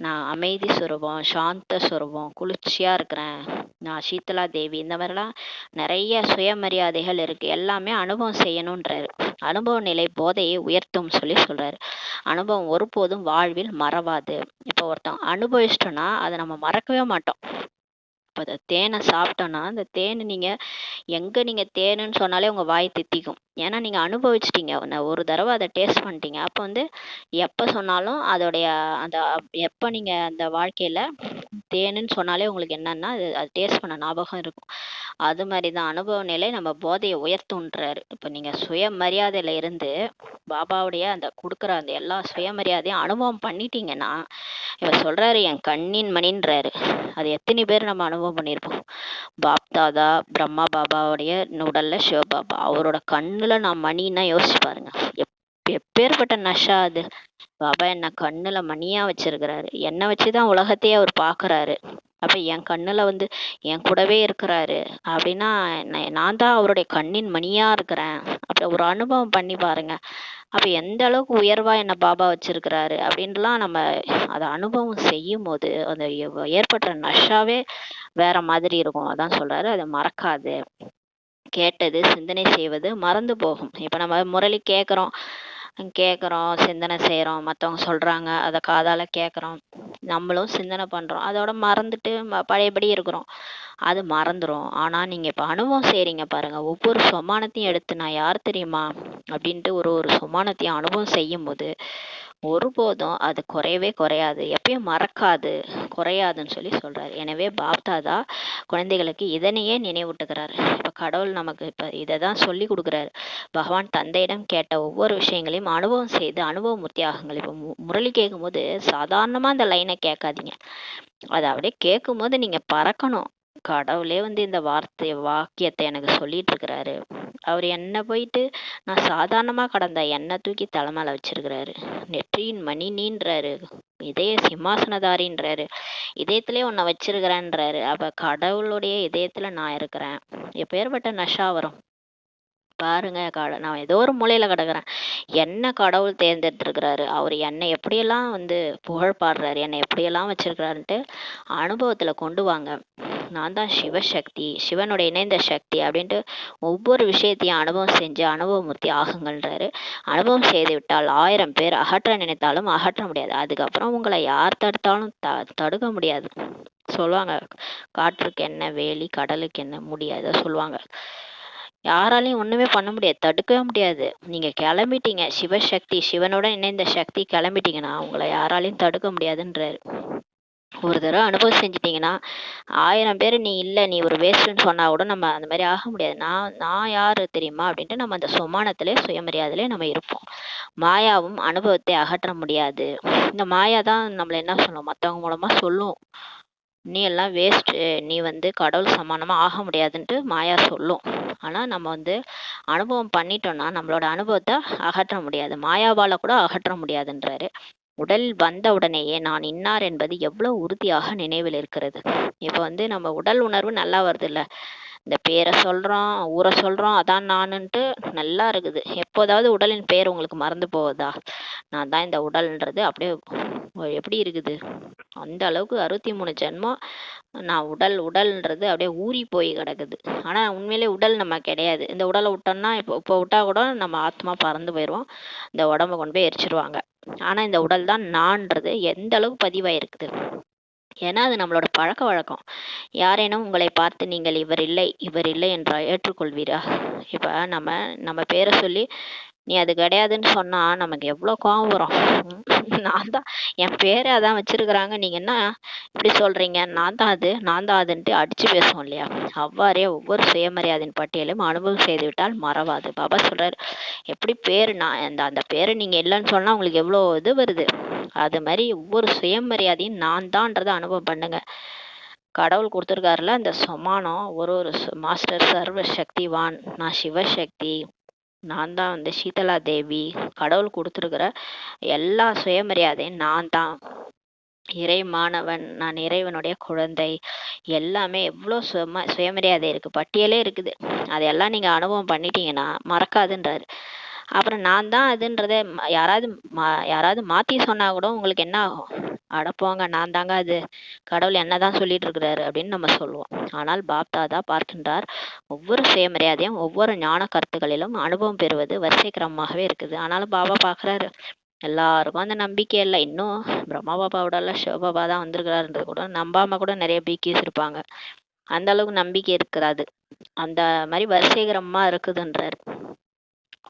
A: நான் அமைதி சுரூபம், சாந்த சுரூபம், குளிர்ச்சியா இருக்கிறேன், நான் சீதலா தேவி, இந்த மாதிரிலாம் நிறைய சுயமரியாதைகள் இருக்கு. எல்லாமே அனுபவம் செய்யணும்ன்றாரு. அனுபவ நிலை போதையை உயர்த்தும் சொல்லி சொல்றாரு. அனுபவம் ஒருபோதும் வாழ்வில் மறவாது. இப்போ ஒருத்தன் அனுபவிச்சிட்டோம்னா அதை நம்ம மறக்கவே மாட்டோம். இப்போ அந்த தேனை சாப்பிட்டோன்னா அந்த தேன் நீங்க தேனுன்னு சொன்னாலே உங்க வாய் தித்திக்கும். ஏன்னா நீங்க அனுபவிச்சிட்டீங்க, ஒரு தடவை அதை டேஸ்ட் பண்ணிட்டீங்க. அப்போ எப்போ சொன்னாலும் அதோடைய அந்த எப்போ நீங்க அந்த வாழ்க்கையில தேனுன்னு சொன்னாலே உங்களுக்கு என்னன்னா அது டேஸ்ட் பண்ண ஞாபகம் இருக்கும். அது மாதிரி தான் அனுபவ நிலை நம்ம போதையை உயர்த்துன்றாரு. இப்போ நீங்க சுயமரியாதையில இருந்து பாபாவுடைய அந்த கொடுக்குற அந்த எல்லா சுயமரியாதையும் அனுபவம் பண்ணிட்டீங்கன்னா, இவர் சொல்றாரு என் கண்ணின் மணின்றாரு. அது எத்தனை பேர் நம்ம அனுபவம் பண்ணியிருப்போம். பாப்தாதா பிரம்மா பாபாவுடைய உடல்ல சிவபாபா, அவரோட கண்ணுல நான் மணின்னா யோசிச்சு பாருங்க, எப்பேற்பட்ட நஷா அது. பாபா என்ன கண்ணுல மணியா வச்சிருக்கிறாரு. என்னை வச்சுதான் உலகத்தையே அவர் பாக்குறாரு. அப்ப என் கண்ணுல வந்து என் கூடவே இருக்கிறாரு அப்படின்னா நான் தான் அவருடைய கண்ணின் மணியா இருக்கிறேன். அப்படி ஒரு அனுபவம் பண்ணி பாருங்க. அப்ப எந்த அளவுக்கு உயர்வா என்ன பாபா வச்சிருக்கிறாரு அப்படின்ட்டுலாம் நம்ம அதை அனுபவம் செய்யும் போது அந்த ஏற்படுற நஷாவே வேற மாதிரி இருக்கும். அதான் சொல்றாரு, அதை மறக்காது. கேட்டது சிந்தனை செய்வது மறந்து போகும். இப்ப நம்ம முரளி கேட்குறோம், சிந்தனை செய்கிறோம், மற்றவங்க சொல்றாங்க, அதை காதால கேட்குறோம், நம்மளும் சிந்தனை பண்றோம், அதோட மறந்துட்டு பழையபடி இருக்கிறோம். அது மறந்துடும். ஆனா நீங்க இப்ப அனுபவம் செய்றீங்க பாருங்க, ஒவ்வொரு சொமானத்தையும் எடுத்து நான் யார் தெரியுமா அப்படின்ட்டு ஒரு ஒரு சொமானத்தையும் அனுபவம் செய்யும் போது ஒருபோதும் அது குறையவே குறையாது, எப்பயும் மறக்காது, குறையாதுன்னு சொல்லி சொல்றாரு. எனவே பாப்தாதா குழந்தைகளுக்கு இதனையே நினைவூட்டுகிறார். இப்ப கடவுள் நமக்கு இப்ப இதை தான் சொல்லி கொடுக்குறாரு. பகவான் தந்தையிடம் கேட்ட ஒவ்வொரு விஷயங்களையும் அனுபவம் செய்து அனுபவமூர்த்தி ஆகுங்கள். இப்ப முரளி கேட்கும் போது சாதாரணமா அந்த லைனை கேட்காதீங்க. அதை அப்படியே கேட்கும் போது நீங்க பறக்கணும். கடவுளே வந்து இந்த வாக்கியத்தை எனக்கு சொல்லிட்டு இருக்கிறாரு. அவர் என்ன போயிட்டு நான் சாதாரணமா கடந்த எண்ணெய் தூக்கி தலைமையில வச்சிருக்கிறாரு. நெற்றியின் மணி நீன்றாரு, இதய சிம்மாசனதாரின்றாரு, இதயத்திலே உன்னை வச்சிருக்கிறேன்றாரு. அப்ப கடவுளுடைய இதயத்துல நான் இருக்கிறேன். எப்பேற்பட்ட நஷா வரும் பாருங்க. நான் ஏதோ ஒரு மூலையில கிடக்குறேன், என்ன கடவுள் தேர்ந்தெடுத்திருக்கிறாரு, அவர் என்னை எப்படியெல்லாம் வந்து புகழ் பாடுறாரு, என்னை எப்படியெல்லாம் வச்சிருக்கிறாருன்ட்டு அனுபவத்துல கொண்டு வாங்க. நான் தான் சிவசக்தி, சிவனுடைய இணைந்த சக்தி அப்படின்ட்டு ஒவ்வொரு விஷயத்தையும் அனுபவம் செஞ்சு அனுபவமூர்த்தி ஆகுங்கள்ன்றாரு. அனுபவம் செய்து விட்டால் 1000 பேர் அகற்ற நினைத்தாலும் அகற்ற முடியாது. அதுக்கப்புறம் உங்களை யார் தடுத்தாலும் தடுக்க முடியாது. சொல்லுவாங்க, காற்றுக்கு என்ன வேலி, கடலுக்கு என்ன முடியாது சொல்லுவாங்க. யாராலையும் ஒண்ணுமே பண்ண முடியாது, தடுக்கவே முடியாது. நீங்க கிளம்பிட்டீங்க, சிவசக்தி, சிவனுடன் இணைந்த சக்தி கிளம்பிட்டீங்கன்னா உங்களை யாராலையும் தடுக்க முடியாதுன்றாரு. ஒரு தடவை அனுபவம் செஞ்சிட்டீங்கன்னா 1000 பேர் நீ இல்லை, நீ ஒரு வேஸ்ட்ன்னு சொன்னா கூட நம்ம அந்த மாதிரி ஆக முடியாது. நான் யாரு தெரியுமா அப்படின்ட்டு நம்ம அந்த சுமானத்திலே சுயமரியாதையிலே நம்ம இருப்போம். மாயாவும் அனுபவத்தை அகற்ற முடியாது. இந்த மாயா தான் நம்மள என்ன சொல்லும், மற்றவங்க மூலமா சொல்லும், நீ எல்லாம் வேஸ்ட், நீ வந்து கடவுள் சமானமா ஆக முடியாதுன்ட்டு மாயா சொல்லும். ஆனா நம்ம வந்து அனுபவம் பண்ணிட்டோம்னா நம்மளோட அனுபவத்தை அகற்ற முடியாது, மாயாவால கூட அகற்ற முடியாதுன்றாரு. உடல் வந்த உடனேயே நான் இன்னார் என்பது எவ்வளவு உறுதியாக நினைவில் இருக்கிறது. இப்ப வந்து நம்ம உடல் உணர்வு நல்லா வருது இல்ல, இந்த பேரை சொல்றோம், ஊரை சொல்றோம், அதான் நானுன்ட்டு நல்லா இருக்குது. எப்போதாவது உடலின் பேர் உங்களுக்கு மறந்து போகுதா? நான் தான் இந்த உடல்ன்றது அப்படியே எப்படி இருக்குது, அந்த அளவுக்கு 63 ஜென்மம் நான் உடல்ன்றது அப்படியே ஊறி போய் கிடக்குது. ஆனா உண்மையிலே உடல் நம்ம கிடையாது. இந்த உடலை விட்டோம்னா இப்போ விட்டா கூட நம்ம ஆத்மா பறந்து போயிடுவோம், இந்த உடம்ப கொண்டு போய் எரிச்சிருவாங்க. ஆனா இந்த உடல் தான் நான்றது எந்த அளவுக்கு பதிவாயிருக்குது. ஏன்னா அது நம்மளோட பழக்க வழக்கம். யாரேனும் உங்களை பார்த்து நீங்கள் இவர் இல்லை என்றால் ஏற்றுக்கொள்வீரா? இப்ப நம்ம பேரை சொல்லி நீ அது கிடையாதுன்னு சொன்னா நமக்கு எவ்வளவு கோவம் வரும். நான் தான், என் பேரே அதான் வச்சிருக்கிறாங்க, நீங்க என்ன இப்படி சொல்றீங்க, நான் தான் அதுன்ட்டு அடிச்சு பேசுவோம் இல்லையா? அவ்வாறே ஒவ்வொரு சுயமரியாதையின் பட்டியலும் அனுபவம் செய்து விட்டால் மறவாது. பாபா சொல்றாரு, எப்படி பேரு நான் அந்த பேரு நீங்க இல்லைன்னு சொன்னா உங்களுக்கு எவ்வளவு இது வருது, அது மாதிரி ஒவ்வொரு சுயமரியாதையும் நான் தான்றதை அனுபவம் பண்ணுங்க. கடவுள் கொடுத்துருக்காருல அந்த சமானம், ஒரு மாஸ்டர் சர்வ சக்திவான், நான் சிவசக்தி, நான் தான் வந்து சீதலா தேவி, கடவுள் கொடுத்துருக்கிற எல்லா சுயமரியாதையும் நான் தான் இறை மாணவன், நான் இறைவனுடைய குழந்தை, எல்லாமே எவ்வளோ சுயமரியாதை இருக்கு, பட்டியலே இருக்குது. அதையெல்லாம் நீங்க அனுபவம் பண்ணிட்டீங்கன்னா மறக்காதுன்றாரு. அப்புறம் நான் தான் அதுன்றதை யாராவது மாத்தி சொன்னா கூட உங்களுக்கு என்ன ஆகும்? அடப்போங்க, நான் தாங்க அது, கடவுள் என்னதான் சொல்லிட்டு இருக்கிறாரு அப்படின்னு நம்ம சொல்லுவோம். ஆனால் பாப்தாதா பார்க்கின்றார், ஒவ்வொரு சுயமரியாதையும் ஒவ்வொரு ஞான கருத்துக்களிலும் அனுபவம் பெறுவது வரிசை கிரமமாகவே இருக்குது. ஆனாலும் பாபா பாக்குறாரு, எல்லாருக்கும் அந்த நம்பிக்கை இல்லை. இன்னும் பிரம்மா பாபாவோட எல்லாம் சிவபாபா தான் வந்திருக்கிறாருன்றது கூட நம்பாம கூட நிறைய பிகிஸ் இருப்பாங்க. அந்த அளவுக்கு நம்பிக்கை இருக்கிறாது. அந்த மாதிரி வரிசைகரமா இருக்குதுன்றாரு.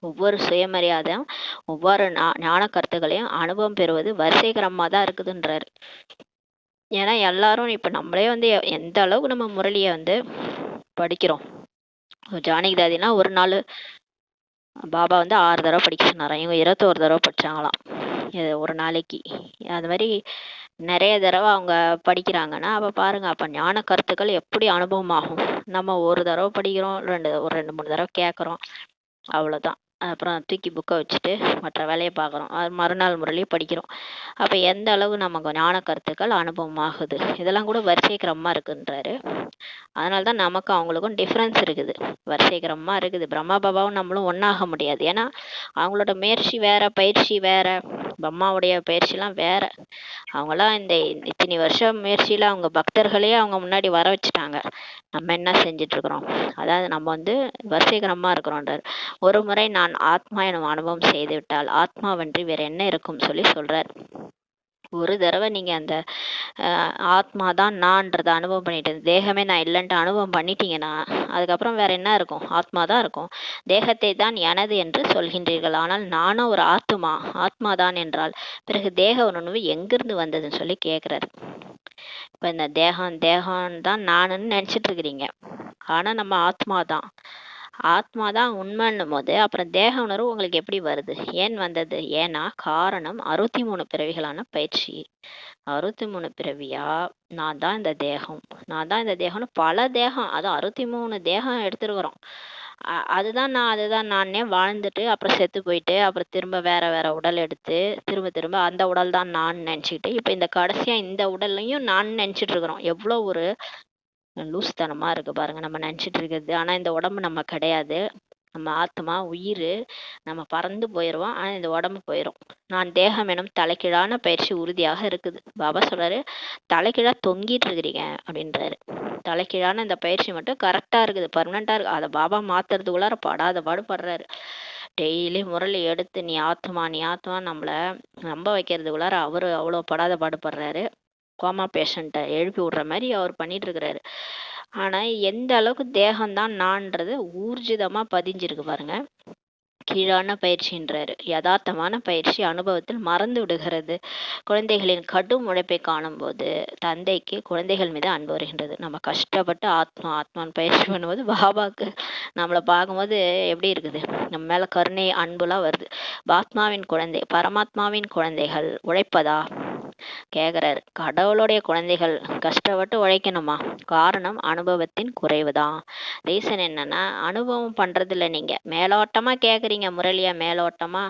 A: ஒவ்வொரு சுயமரியாதையும் ஒவ்வொரு ஞான கருத்துக்களையும் அனுபவம் பெறுவது வரிசை கிரமமா தான் இருக்குதுன்றாரு. ஏன்னா எல்லாரும் இப்ப நம்மளே வந்து எந்த அளவுக்கு நம்ம முரளியை வந்து படிக்கிறோம். ஜானகி தாதினா ஒரு நாள் பாபா வந்து 6 தடவை படிக்க சொன்னாராம், இவங்க 21 தடவை படிச்சாங்களாம் ஒரு நாளைக்கு. அது மாதிரி நிறைய தடவை அவங்க படிக்கிறாங்கன்னா அப்ப பாருங்க, அப்ப ஞான கருத்துக்கள் எப்படி அனுபவம் ஆகும். நம்ம ஒரு தடவை படிக்கிறோம், ஒரு 2 3 தடவை கேட்குறோம், அவ்வளவுதான். அப்புறம் தூக்கி புக்கை வச்சுட்டு மற்ற வேலையை பார்க்குறோம். அது மறுநாள் முறையிலேயே படிக்கிறோம். அப்போ எந்த அளவு நமக்கு ஞான கருத்துக்கள் அனுபவமாகுது, இதெல்லாம் கூட வரிசை கிரமமாக இருக்குன்றாரு. அதனால தான் நமக்கு அவங்களுக்கும் டிஃப்ரென்ஸ் இருக்குது, வரிசை கிரமமாக இருக்குது. பிரம்மா பாபாவும் நம்மளும் ஒன்றாக முடியாது. ஏன்னா அவங்களோட முயற்சி வேற, பயிற்சி வேற. பிரம்மாவுடைய பயிற்சிலாம் வேற. அவங்களாம் இந்த இத்தனை வருஷம் முயற்சியில் அவங்க பக்தர்களே அவங்க முன்னாடி வர வச்சுட்டாங்க. நம்ம என்ன செஞ்சுட்டு இருக்கிறோம்? அதாவது நம்ம வசீகரமா இருக்கிறோன்றார். ஒரு முறை நான் ஆத்மா எனும் அனுபவம் செய்து விட்டால் ஆத்மாவன்றி வேற என்ன இருக்கும் சொல்லி சொல்றார். ஒரு தடவை நீங்க அந்த ஆத்மா தான் நான்றதை அனுபவம் பண்ணிட்டு, தேகமே நான் இல்லைன்ட்டு அனுபவம் பண்ணிட்டீங்கன்னா அதுக்கப்புறம் வேற என்ன இருக்கும்? ஆத்மா தான் இருக்கும். தேகத்தை தான் எனது என்று சொல்கின்றீர்கள், ஆனால் நானும் ஒரு ஆத்மா தான் என்றால் பிறகு தேக உணர்வு எங்கிருந்து வந்ததுன்னு சொல்லி கேட்குறாரு. இப்போ இந்த தேகம் தான் நானுன்னு நினச்சிட்டு இருக்கிறீங்க, ஆனால் நம்ம ஆத்மா தான் உண்மைன்னும் போது அப்புறம் தேக உணர்வு உங்களுக்கு எப்படி வருது? ஏன் வந்தது? ஏன்னா காரணம் 63 பிறவிகளான பயிற்சி. 63 பிறவியா நான் தான் இந்த தேகம்னு பல தேகம், அது 63 தேகம் எடுத்துருக்குறோம். அதுதான் நானே வாழ்ந்துட்டு அப்புறம் செத்து போயிட்டு அப்புறம் திரும்ப வேற உடல் எடுத்து திரும்ப அந்த உடல் தான் நான் நினச்சிக்கிட்டு இப்போ இந்த கடைசியா இந்த உடல்லையும் நான் நினச்சிட்டு இருக்கிறோம். எவ்வளோ ஒரு லூஸ்தனமா இருக்கு பாருங்க நம்ம நினச்சிட்டு இருக்கிறது. ஆனா இந்த உடம்பு நம்ம கிடையாது. நம்ம ஆத்மா, உயிர். நம்ம பறந்து போயிடுவோம், ஆனா இந்த உடம்பு போயிடும். நான் தேகம் எனும் தலைகீழான பயிற்சி உறுதியாக இருக்குது. பாபா சொல்றாரு, தலைகீழா தொங்கிட்டு இருக்கிறீங்க அப்படின்றாரு. தலைகீழான இந்த பயிற்சி மட்டும் கரெக்டா இருக்குது, பர்மனண்டா இருக்கு. அதை பாபா மாத்துறதுக்குள்ளார படாத பாடுபடுறாரு. டெய்லி முரளி எடுத்து நீ ஆத்மா நம்மள நம்ப வைக்கிறதுக்குள்ளார அவரு அவ்வளோ படாத பாடுபடுறாரு. கோமா பேஷண்ட்டை எழுப்பி விடுற மாதிரி அவர் பண்ணிட்டு இருக்கிறாரு. ஆனா எந்த அளவுக்கு தேகம்தான் நான்றது ஊர்ஜிதமா பதிஞ்சிருக்கு பாருங்க. கீழான பயிற்சின்றாரு. யதார்த்தமான பயிற்சி அனுபவத்தில் மறந்து விடுகிறது. குழந்தைகளின் கடும் உழைப்பை காணும் போது தந்தைக்கு குழந்தைகள் மீது அன்பு வருகின்றது. நம்ம கஷ்டப்பட்டு ஆத்மான்னு பயிற்சி பண்ணும்போது பாபாவுக்கு நம்மளை பார்க்கும்போது எப்படி இருக்குது? நம்ம மேல கருணை, அன்புலாம் வருது. ஆத்மாவின் குழந்தை, பரமாத்மாவின் குழந்தைகள் உழைப்பதா கேக்குறாரு. கடவுளுடைய குழந்தைகள் கஷ்டப்பட்டு உழைக்கணுமா? காரணம் அனுபவத்தின் குறைவுதான். ரீசன் என்னன்னா அனுபவம் பண்றது இல்லை. நீங்க மேலோட்டமா கேக்குறீங்க முரளியா, மேலோட்டமா.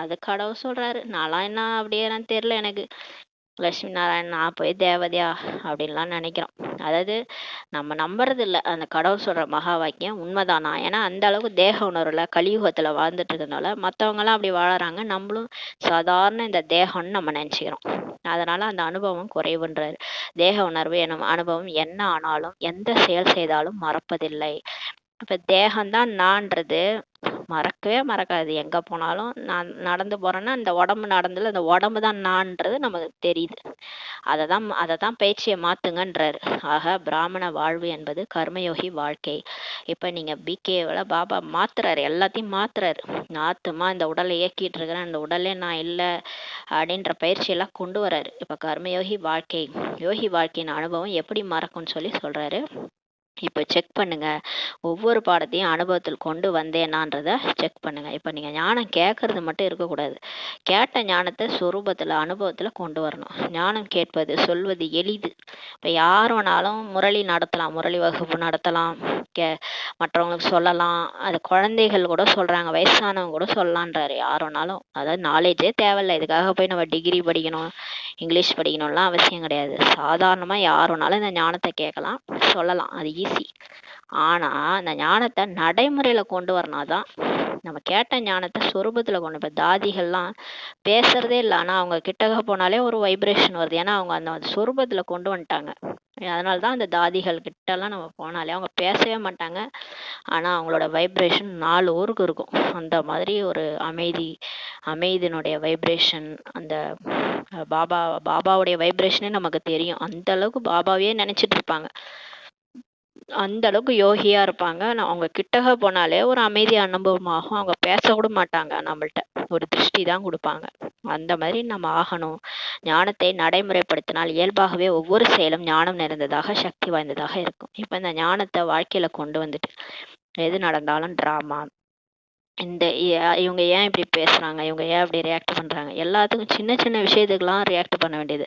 A: அது கடவுள் சொல்றாரு, நான்லாம் என்ன அப்படியே தெரியல எனக்கு. லட்சுமி நாராயணன் நான் போய் தேவதையா அப்படின்லாம் நினைக்கிறோம். அதாவது நம்ம நம்புறது இல்லை அந்த கடவுள் சொல்ற மகா வாக்கியம் உண்மைதானா. ஏன்னா அந்த அளவுக்கு தேக உணர்வுல கலியுகத்துல வாழ்ந்துட்டு இருக்கனால மற்றவங்கலாம் அப்படி வாழறாங்க, நம்மளும் சாதாரண இந்த தேகம்னு நம்ம நினைச்சுக்கிறோம். அதனால அந்த அனுபவம் குறைவுன்றாரு. தேக உணர்வு எனும் அனுபவம் என்ன ஆனாலும் எந்த செயல் செய்தாலும் மறப்பதில்லை. இப்ப தேகம்தான் நான்றது மறக்கவே மறக்காது. எங்க போனாலும் நான் நடந்து போறேன்னா இந்த உடம்பு நடந்துல இந்த உடம்பு தான் நான்றது நமக்கு தெரியுது. அததான் பயிற்சியை மாத்துங்கன்றாரு. ஆக பிராமண வாழ்வு என்பது கர்மயோகி வாழ்க்கை. இப்ப நீங்க பிகேவில் பாபா மாத்துறாரு, எல்லாத்தையும் மாத்துறாரு. ஆத்துமா இந்த உடலை இயக்கிட்டு இருக்கிறேன், இந்த உடலே நான் இல்லை அப்படின்ற பயிற்சியெல்லாம் கொண்டு வராரு. இப்ப கர்மயோகி வாழ்க்கை, யோகி வாழ்க்கையின் அனுபவம் எப்படி மறக்கும்னு சொல்லி சொல்றாரு. இப்போ செக் பண்ணுங்க, ஒவ்வொரு பாடத்தையும் அனுபவத்தில் கொண்டு வந்தேனான்றதை செக் பண்ணுங்க. இப்போ நீங்கள் ஞானம் கேட்கறது மட்டும் இருக்கக்கூடாது, கேட்ட ஞானத்தை சொரூபத்தில் அனுபவத்தில் கொண்டு வரணும். ஞானம் கேட்பது சொல்வது எளிது. இப்போ யார் வேணாலும் முரளி நடத்தலாம், முரளி வகுப்பு நடத்தலாம், மற்றவங்களுக்கு சொல்லலாம். அது குழந்தைகள் கூட சொல்கிறாங்க, வயசானவங்க கூட சொல்லலான்றாரு. யார் வேணாலும், அதாவது நாலேஜே தேவையில்லை. இதுக்காக போய் நம்ம டிகிரி படிக்கணும், இங்கிலீஷ் படிக்கணும்லாம் அவசியம் கிடையாது. சாதாரணமாக யார் வேணாலும் இந்த ஞானத்தை கேட்கலாம், சொல்லலாம். அது ஈஸி. ஆனால் அந்த ஞானத்தை நடைமுறையில் கொண்டு வரனாதான். நம்ம கேட்ட ஞானத்தை சொரூபத்தில் கொண்டு, இப்போ தாதிகள்லாம் பேசுறதே இல்லை, ஆனால் அவங்க கிட்டக்க போனாலே ஒரு வைப்ரேஷன் வருது. ஏன்னா அவங்க அந்த சொரூபத்தில் கொண்டு வந்துட்டாங்க. அதனால தான் அந்த தாதிகள் கிட்டலாம் நம்ம போனாலே அவங்க பேசவே மாட்டாங்க, ஆனால் அவங்களோட வைப்ரேஷன் 4 ஊருக்கு இருக்கும். அந்த மாதிரி ஒரு அமைதியினுடைய வைப்ரேஷன், அந்த பாபாவுடைய வைப்ரேஷனே நமக்கு தெரியும். அந்த அளவுக்கு பாபாவே நினைச்சிட்டு இருப்பாங்க, அந்த அளவுக்கு யோகியா இருப்பாங்க. அவங்க கிட்டக போனாலே ஒரு அமைதி அனுபவமாகும். அவங்க பேச கூட மாட்டாங்க, நம்மள்ட்ட ஒரு திருஷ்டி தான் கொடுப்பாங்க. அந்த மாதிரி நம்ம ஆகணும். ஞானத்தை நடைமுறைப்படுத்தினால் இயல்பாகவே ஒவ்வொரு செயலும் ஞானம் நிறைந்ததாக சக்தி வாய்ந்ததாக இருக்கும். இப்ப இந்த ஞானத்தை வாழ்க்கையில கொண்டு வந்துட்டு எது நடந்தாலும் டிராமா, இவங்க ஏன் இப்படி பேசுறாங்க, இவங்க ஏன் இப்படி ரியாக்ட் பண்றாங்க, எல்லாத்துக்கும் சின்ன சின்ன விஷயத்துக்கெல்லாம் ரியாக்ட் பண்ண வேண்டியது.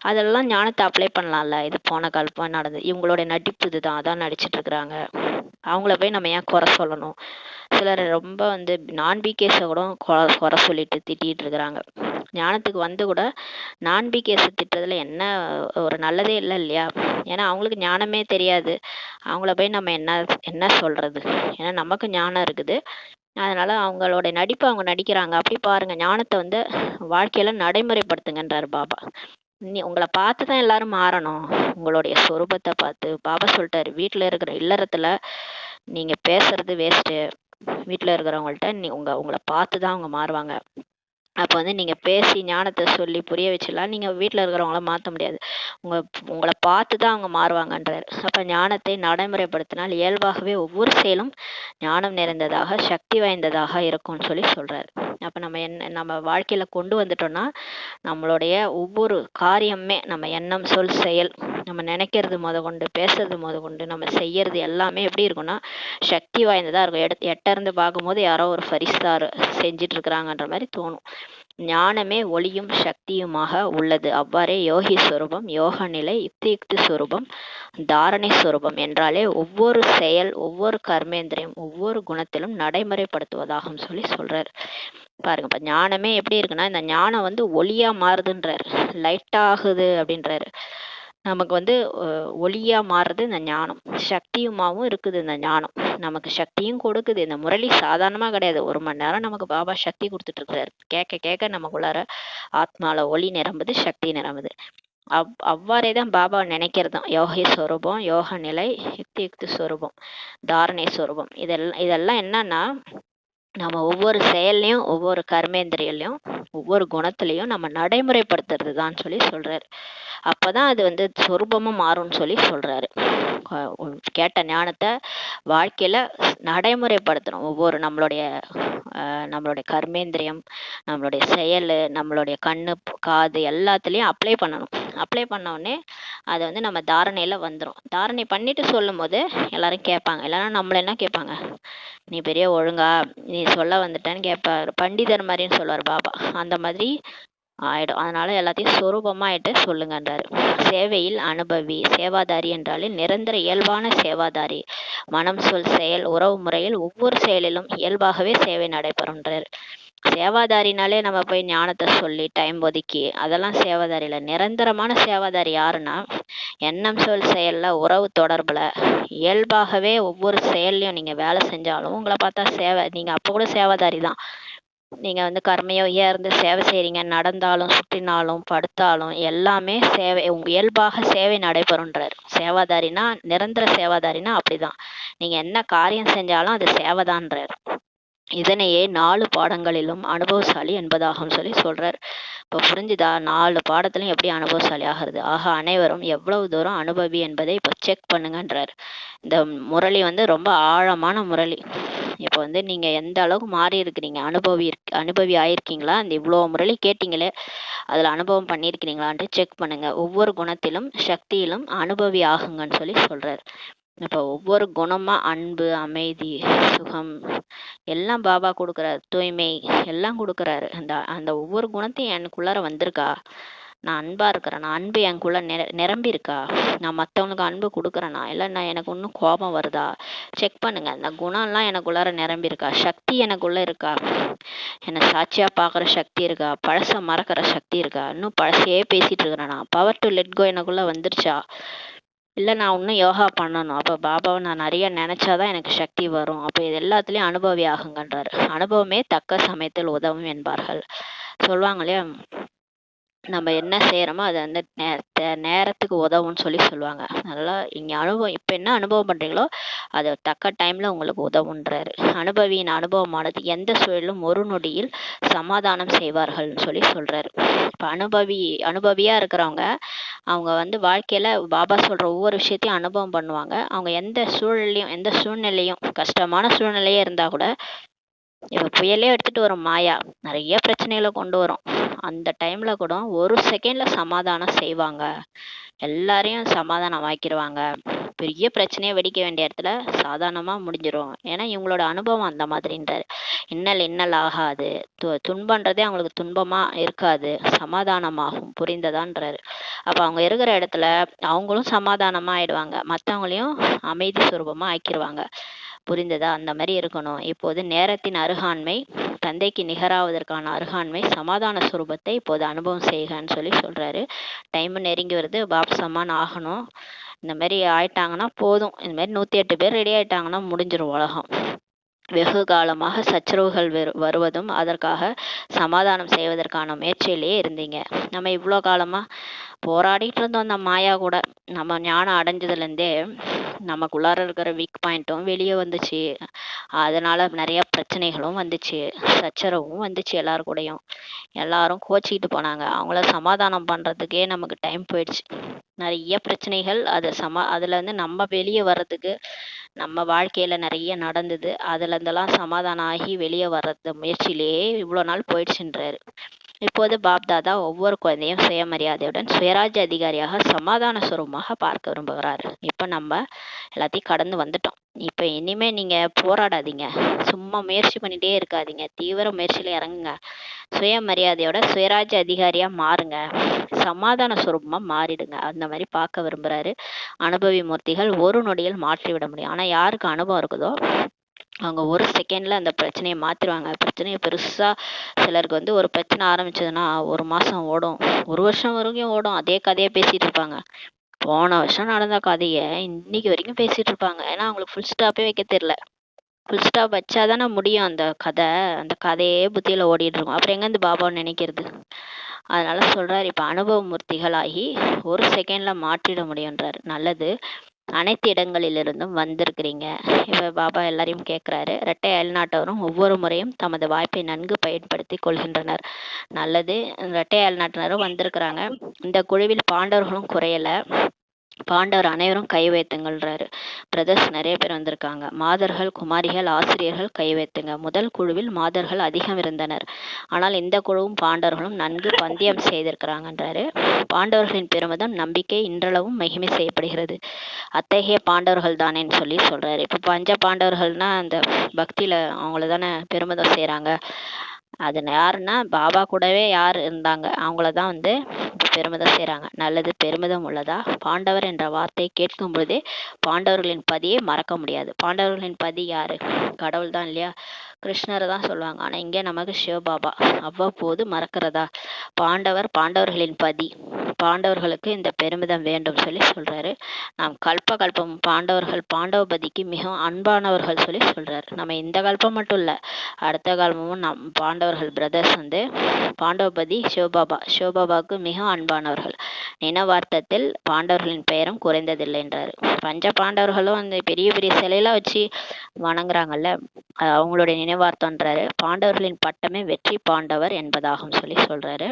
A: அதெல்லாம் ஞானத்தை அப்ளை பண்ணலாம்ல. இது போன காலமா நடந்தது, இவங்களோட நடிப்பு இதுதான், அதான் நடிச்சிட்டு இருக்கிறாங்க அவங்கள போய் நம்ம ஏன் குறை சொல்லணும்? சிலர் ரொம்ப வந்து நான்பிகேஸை கூட குறை சொல்லிட்டு திட்டிகிட்டு இருக்கிறாங்க. ஞானத்துக்கு வந்து கூட நான்பிகேஸை திட்டுறதுல என்ன ஒரு நல்லதே இல்லை இல்லையா? ஏன்னா அவங்களுக்கு ஞானமே தெரியாது. அவங்கள போய் நம்ம என்ன சொல்றது? ஏன்னா நமக்கு ஞானம் இருக்குது. அதனால அவங்களோட நடிப்பு அவங்க நடிக்கிறாங்க. அப்படி பாருங்க, ஞானத்தை வந்து வாழ்க்கையில நடைமுறைப்படுத்துங்கன்றாரு பாபா. உங்களை பார்த்து தான் எல்லாரும் மாறணும். உங்களுடைய சொரூபத்தை பார்த்து பாபா சொல்லிட்டாரு, வீட்டில் இருக்கிற இல்லறத்துல நீங்க பேசுறது வேஸ்ட்டு. வீட்டில் இருக்கிறவங்கள்ட்ட உங்களை பார்த்து தான் அவங்க மாறுவாங்க. அப்போ வந்து நீங்கள் பேசி ஞானத்தை சொல்லி புரிய வச்சிடலாம். நீங்கள் வீட்டில் இருக்கிறவங்கள மாற்ற முடியாது. உங்களை பார்த்து தான் அவங்க மாறுவாங்கன்றார். அப்போ ஞானத்தை நடைமுறைப்படுத்தினால் இயல்பாகவே ஒவ்வொரு செயலும் ஞானம் நிறைந்ததாக சக்தி வாய்ந்ததாக இருக்கும்னு சொல்லி சொல்கிறார். அப்போ நம்ம வாழ்க்கையில் கொண்டு வந்துட்டோம்னா நம்மளுடைய ஒவ்வொரு காரியமே, நம்ம எண்ணம் சொல் செயல், நம்ம நினைக்கிறது கொண்டு பேசுறது கொண்டு நம்ம செய்யறது எல்லாமே எப்படி இருக்கும்னா சக்தி வாய்ந்ததாக இருக்கும். எட்ட பார்க்கும்போது யாரோ ஒரு ஃபரிஸ்தார் செஞ்சிட்டு இருக்கிறாங்கன்ற மாதிரி தோணும். ஞானமே ஒளியும் சக்தியுமாக உள்ளது. அவ்வாறே யோகி ஸ்வரூபம், யோக நிலை, யுக்தி ஸ்வரூபம், தாரணை ஸ்வரூபம் என்றாலே ஒவ்வொரு செயல், ஒவ்வொரு கர்மேந்திரியம், ஒவ்வொரு குணத்திலும் நடைமுறைப்படுத்துவதாகும் சொல்லி சொல்றாரு. பாருங்க, இப்ப ஞானமே எப்படி இருக்குன்னா, இந்த ஞானம் வந்து ஒளியா மாறுதுன்றாரு, லைட் ஆகுது அப்படின்றாரு. நமக்கு வந்து ஒளியா மாறுறது இந்த ஞானம், சக்தியுமாவும் இருக்குது. இந்த ஞானம் நமக்கு சக்தியும் கொடுக்குது. இந்த முரளி சாதாரணமா கிடையாது. 1 மணி நேரம் நமக்கு பாபா சக்தி கொடுத்துட்டு இருக்கிறாரு. கேட்க கேட்க நமக்குள்ளார ஆத்மால ஒளி நிரம்புது, சக்தி நிரம்புது. அவ்வாறே தான் பாபா நினைக்கிறதும். யோகி ஸ்வரூபம், யோக நிலை, யுக்தி ஸ்வரூபம், தாரணை ஸ்வரூபம், இதெல்லாம் என்னன்னா நம்ம ஒவ்வொரு செயல்லையும், ஒவ்வொரு கர்மேந்திரியலையும், ஒவ்வொரு குணத்திலையும் நம்ம நடைமுறைப்படுத்துறது தான் சொல்லி சொல்றாரு. அப்பதான் அது வந்து சொரூபமா மாறும்னு சொல்லி சொல்றாரு. கேட்ட ஞானத்தை வாழ்க்கையில நடைமுறைப்படுத்தணும். ஒவ்வொரு நம்மளுடைய கர்மேந்திரியம், நம்மளுடைய செயல், நம்மளுடைய கண்ணு காது எல்லாத்துலேயும் அப்ளை பண்ணணும். அப்ளை பண்ண உடனே அதை வந்து நம்ம தாரணையில வந்துடும். தாரணை பண்ணிட்டு சொல்லும் போது எல்லாரும் கேட்பாங்க. எல்லாரும் நம்மள என்ன கேட்பாங்க, நீ பெரிய ஒழுங்கா நீ சொல்ல வந்துட்டேன்னு கேட்பாரு. பண்டிதர் மாதிரின்னு சொல்லுவார் பாபா. அந்த மாதிரி ஆயிடும். அதனால எல்லாத்தையும் சொரூபமாயிட்டு சொல்லுங்கன்றாரு. சேவையில் அனுபவி, சேவாதாரி என்றாலே நிரந்தர இயல்பான சேவாதாரி. மனம் சொல் செயல் உறவு முறையில் ஒவ்வொரு செயலிலும் இயல்பாகவே சேவை நடைபெறும்ன்றார். சேவாதாரினாலே நம்ம போய் ஞானத்தை சொல்லி டைம் ஒதுக்கி அதெல்லாம் சேவாதாரியில. நிரந்தரமான சேவாதாரி யாருன்னா, எண்ணம் சொல் செயல்ல உறவு தொடர்புல இயல்பாகவே ஒவ்வொரு செயல்லையும் நீங்க வேலை செஞ்சாலும் உங்களை பார்த்தா சேவை, நீங்க அப்போ கூட சேவாதாரி தான். நீங்க வந்து கர்மயோகியா இருந்து சேவை செய்றீங்க, நடந்தாலும் சுற்றினாலும் படுத்தாலும் எல்லாமே சேவை, இயல்பாக சேவை நடைபெறும்ன்றார். சேவாதாரினா, நிரந்தர சேவாதாரினா அப்படிதான். நீங்க என்ன காரியம் செஞ்சாலும் அது சேவைதான்றார். இதனையே 4 பாடங்களிலும் அனுபவசாலி என்பதாகும் சொல்லி சொல்றார். இப்போ புரிஞ்சுதா? 4 பாடத்திலும் எப்படி அனுபவசாலி ஆகிறது? ஆக அனைவரும் எவ்வளவு தூரம் அனுபவி என்பதை இப்போ செக் பண்ணுங்கன்றார். இந்த முரளி வந்து ரொம்ப ஆழமான முரளி. இப்போ வந்து நீங்க எந்த அளவுக்கு மாறி இருக்கிறீங்க, அனுபவி ஆயிருக்கீங்களா? அந்த இவ்வளோ முரளி கேட்டீங்களே, அதுல அனுபவம் பண்ணியிருக்கிறீங்களான்ட்டு செக் பண்ணுங்க. ஒவ்வொரு குணத்திலும் சக்தியிலும் அனுபவி ஆகுங்கன்னு சொல்லி சொல்றாரு. இப்போ ஒவ்வொரு குணமா அன்பு, அமைதி, சுகம் எல்லாம் பாபா கொடுக்குறாரு. தூய்மை எல்லாம் கொடுக்குறாரு. அந்த ஒவ்வொரு குணத்தையும் எனக்குள்ளார வந்திருக்கா? நான் அன்பா இருக்கிறேனா? அன்பு எனக்குள்ள நிரம்பி இருக்கா? நான் மற்றவங்களுக்கு அன்பு கொடுக்குறேனா? இல்லை நான் எனக்கு இன்னும் கோபம் வருதா? செக் பண்ணுங்க. அந்த குணம்லாம் எனக்குள்ளார நிரம்பி இருக்கா? சக்தி எனக்குள்ள இருக்கா? என்னை சாட்சியா பார்க்குற சக்தி இருக்கா? பழச மறக்கிற சக்தி இருக்கா? இன்னும் பழசையே பேசிட்டு இருக்கிறேனா? பவர் டு லெட் கோ எனக்குள்ள வந்துருச்சா? இல்லை நான் இன்னும் யோகா பண்ணணும். அப்போ பாபாவை நான் நிறைய நினைச்சாதான் எனக்கு சக்தி வரும். அப்போ இது எல்லாத்துலேயும் அனுபவி ஆகுங்கன்றாரு. அனுபவமே தக்க சமயத்தில் உதவும் என்பார்கள். சொல்லுவாங்க இல்லையா, நம்ம என்ன செய்யறோமோ அது வந்து நேரத்துக்கு உதவும்னு சொல்லி சொல்லுவாங்க. அதனால இங்க அனுபவம், இப்ப என்ன அனுபவம் பண்றீங்களோ அது தக்க டைம்ல உங்களுக்கு உதவுன்றாரு. அனுபவியின் அனுபவமானது எந்த சூழலும் ஒரு நொடியில் சமாதானம் செய்வார்கள்னு சொல்லி சொல்றாரு. இப்ப அனுபவியா இருக்கிறவங்க, அவங்க வந்து வாழ்க்கையில பாபா சொல்ற ஒவ்வொரு விஷயத்தையும் அனுபவம் பண்ணுவாங்க. அவங்க எந்த சூழ்நிலையும் கஷ்டமான சூழ்நிலையே இருந்தா கூட, இப்ப புயலே எடுத்துட்டு வரும் மாயா, நிறைய பிரச்சனைகளை கொண்டு வரும். அந்த டைம்ல கூட 1 செகண்ட்ல சமாதானம் செய்வாங்க. எல்லாரையும் சமாதானம் ஆக்கிடுவாங்க. பெரிய பிரச்சனையை வெடிக்க வேண்டிய இடத்துல சாதாரணமா முடிஞ்சிடும். ஏன்னா இவங்களோட அனுபவம் அந்த மாதிரின்றாரு. இன்னல் ஆகாது, துன்பன்றதே அவங்களுக்கு துன்பமா இருக்காது, சமாதானமாகும். புரிந்ததான்றாரு. அப்ப அவங்க இருக்கிற இடத்துல அவங்களும் சமாதானமா ஆயிடுவாங்க, மற்றவங்களையும் அமைதி சுரூபமா ஆக்கிடுவாங்க. புரிந்ததா? அந்த மாதிரி இருக்கணும். இப்போது நேரத்தின் அருகாண்மை தந்தைக்கு நிகராவதற்கான அருகாண்மை சமாதான சுரூபத்தை இப்போது அனுபவம் செய்கன்னு சொல்றாரு. டைம் நெருங்கி வருது, பாப் சமான் ஆகணும். இந்த மாதிரி ஆயிட்டாங்கன்னா போதும். இந்த மாதிரி 108 பேர் ரெடி ஆயிட்டாங்கன்னா முடிஞ்சிடும் உலகம். வெகு காலமாக சச்சரவுகள் வருவதும் அதற்காக சமாதானம் செய்வதற்கான முயற்சியிலேயே இருந்தீங்க. நம்ம இவ்வளோ காலமா போராடிட்டு இருந்தோம் அந்த மாயா கூட. நம்ம ஞானம் அடைஞ்சதுலேருந்தே நமக்குள்ளார இருக்கிற வீக் பாயிண்ட்டும் வெளியே வந்துச்சு. அதனால நிறைய பிரச்சனைகளும் வந்துச்சு, சச்சரவும் வந்துச்சு. எல்லாரு கூடயும் எல்லாரும் கோச்சிக்கிட்டு போனாங்க. அவங்கள சமாதானம் பண்றதுக்கே நமக்கு டைம் போயிடுச்சு. நிறைய பிரச்சனைகள் அதுல இருந்து நம்ம வெளியே வர்றதுக்கு நம்ம வாழ்க்கையில நிறைய நடந்தது. அதுல இருந்தெல்லாம் சமாதானம் ஆகி வெளியே வர்றது முயற்சியிலேயே இவ்வளோ நாள் போயிடுச்சுன்றாரு. இப்போது பாப் தாதா ஒவ்வொரு குழந்தையும் சுயமரியாதையுடன் சுயராஜ்ய அதிகாரியாக சமாதான சுரூபமாக பார்க்க விரும்புகிறார். இப்போ நம்ம எல்லாத்தையும் கடந்து வந்துட்டோம். இப்போ இனிமே நீங்க போராடாதீங்க, சும்மா முயற்சி பண்ணிட்டே இருக்காதீங்க, தீவிர முயற்சியில இறங்குங்க. சுயமரியாதையோட சுயராஜ்ய அதிகாரியா மாறுங்க, சமாதான சுரூபமா மாறிடுங்க. அந்த மாதிரி பார்க்க விரும்புறாரு. அனுபவி மூர்த்திகள் ஒரு நொடியில் மாற்றி விட முடியும். ஆனா யாருக்கு அனுபவம் இருக்குதோ அவங்க ஒரு செகண்ட்ல அந்த பிரச்சனையை மாத்திருவாங்க. பிரச்சனையை பெருசா சிலருக்கு ஒரு பிரச்சனை ஆரம்பிச்சதுன்னா 1 மாசம் ஓடும், 1 வருஷம் வரைக்கும் ஓடும். அதே கதையை பேசிட்டு இருப்பாங்க. போன வருஷம் நடந்த கதையை இன்னைக்கு வரைக்கும் பேசிட்டு இருப்பாங்க. ஏன்னா அவங்களுக்கு ஃபுல் ஸ்டாப்பே வைக்க தெரியல. ஃபுல் ஸ்டாப் வச்சாதானே முடியும் அந்த கதை. அந்த கதையே புத்தியில ஓடிட்டு இருக்கும். அப்புறம் எங்கேருந்து பாபான்னு நினைக்கிறது? அதனால சொல்றாரு, இப்ப அனுபவ மூர்த்திகளாகி ஒரு செகண்ட்ல மாற்றிட முடியும்ன்றாரு. நல்லது, அனைத்து இடங்களிலிருந்தும் வந்திருக்கிறீங்க. இப்ப பாபா எல்லாரையும் கேட்கிறாரு. இரட்டை அயல்நாட்டவரும் ஒவ்வொரு முறையும் தமது வாய்ப்பை நன்கு பயன்படுத்தி கொள்கின்றனர். நல்லது, இரட்டை அயல்நாட்டினரும் வந்திருக்கிறாங்க. இந்த குழுவில் பாண்டவர்களும் குறையல. பாண்டவர் அனைவரும் கை வைத்துங்கள்ன்றாரு. பிரதர்ஸ் நிறைய பேர் வந்திருக்காங்க. மாதர்கள், குமாரிகள், ஆசிரியர்கள் கை வைத்துங்க. முதல் குழுவில் மாதர்கள் அதிகம் இருந்தனர். ஆனால் இந்த குழுவும் பாண்டவர்களும் நன்கு பந்தயம் செய்திருக்கிறாங்கன்றாரு. பாண்டவர்களின் பெருமிதம் நம்பிக்கை இன்றளவும் மகிமை செய்யப்படுகிறது. அத்தகைய பாண்டவர்கள் தானேன்னு சொல்றாரு. இப்ப பஞ்ச பாண்டவர்கள்னா அந்த பக்தியில அவங்கள தானே பெருமிதம் செய்யறாங்க. அது யாருன்னா பாபா கூடவே யார் இருந்தாங்க அவங்களதான் பெருமிதம் செய்யறாங்க. நல்லது, பெருமிதம் உள்ளதா? பாண்டவர் என்ற வார்த்தை கேட்கும் பொழுதே பாண்டவர்களின் பதியை மறக்க முடியாது. பாண்டவர்களின் பதி யாரு? கடவுள் தான் இல்லையா? கிருஷ்ணரை தான் சொல்லுவாங்க. ஆனா இங்க நமக்கு சிவபாபா. அவ்வப்போது மறக்கிறதா? பாண்டவர்களின் பதி, பாண்டவர்களுக்கு இந்த பெருமிதம் வேண்டும் சொல்றாரு. நாம் கல்பம் பாண்டவர்கள் பாண்டவபதிக்கு மிகவும் அன்பானவர்கள் சொல்றாரு. நம்ம இந்த கல்பம் மட்டும் இல்ல, அடுத்த காலமும் நம் பாண்டவர்கள் பிரதர்ஸ் பாண்டவபதி சிவபாபாவுக்கு மிக அன்பானவர்கள். நினைவார்த்தத்தில் பாண்டவர்களின் பெயரும் குறைந்ததில்லை என்றாரு. பஞ்ச பாண்டவர்களும் அந்த பெரிய பெரிய சிலையெல்லாம் வச்சு வணங்குறாங்கல்ல, அவங்களுடைய நினைவார்த்தம்ன்றாரு. பாண்டவர்களின் பட்டமே வெற்றி பாண்டவர் என்பதாகும் சொல்றாரு.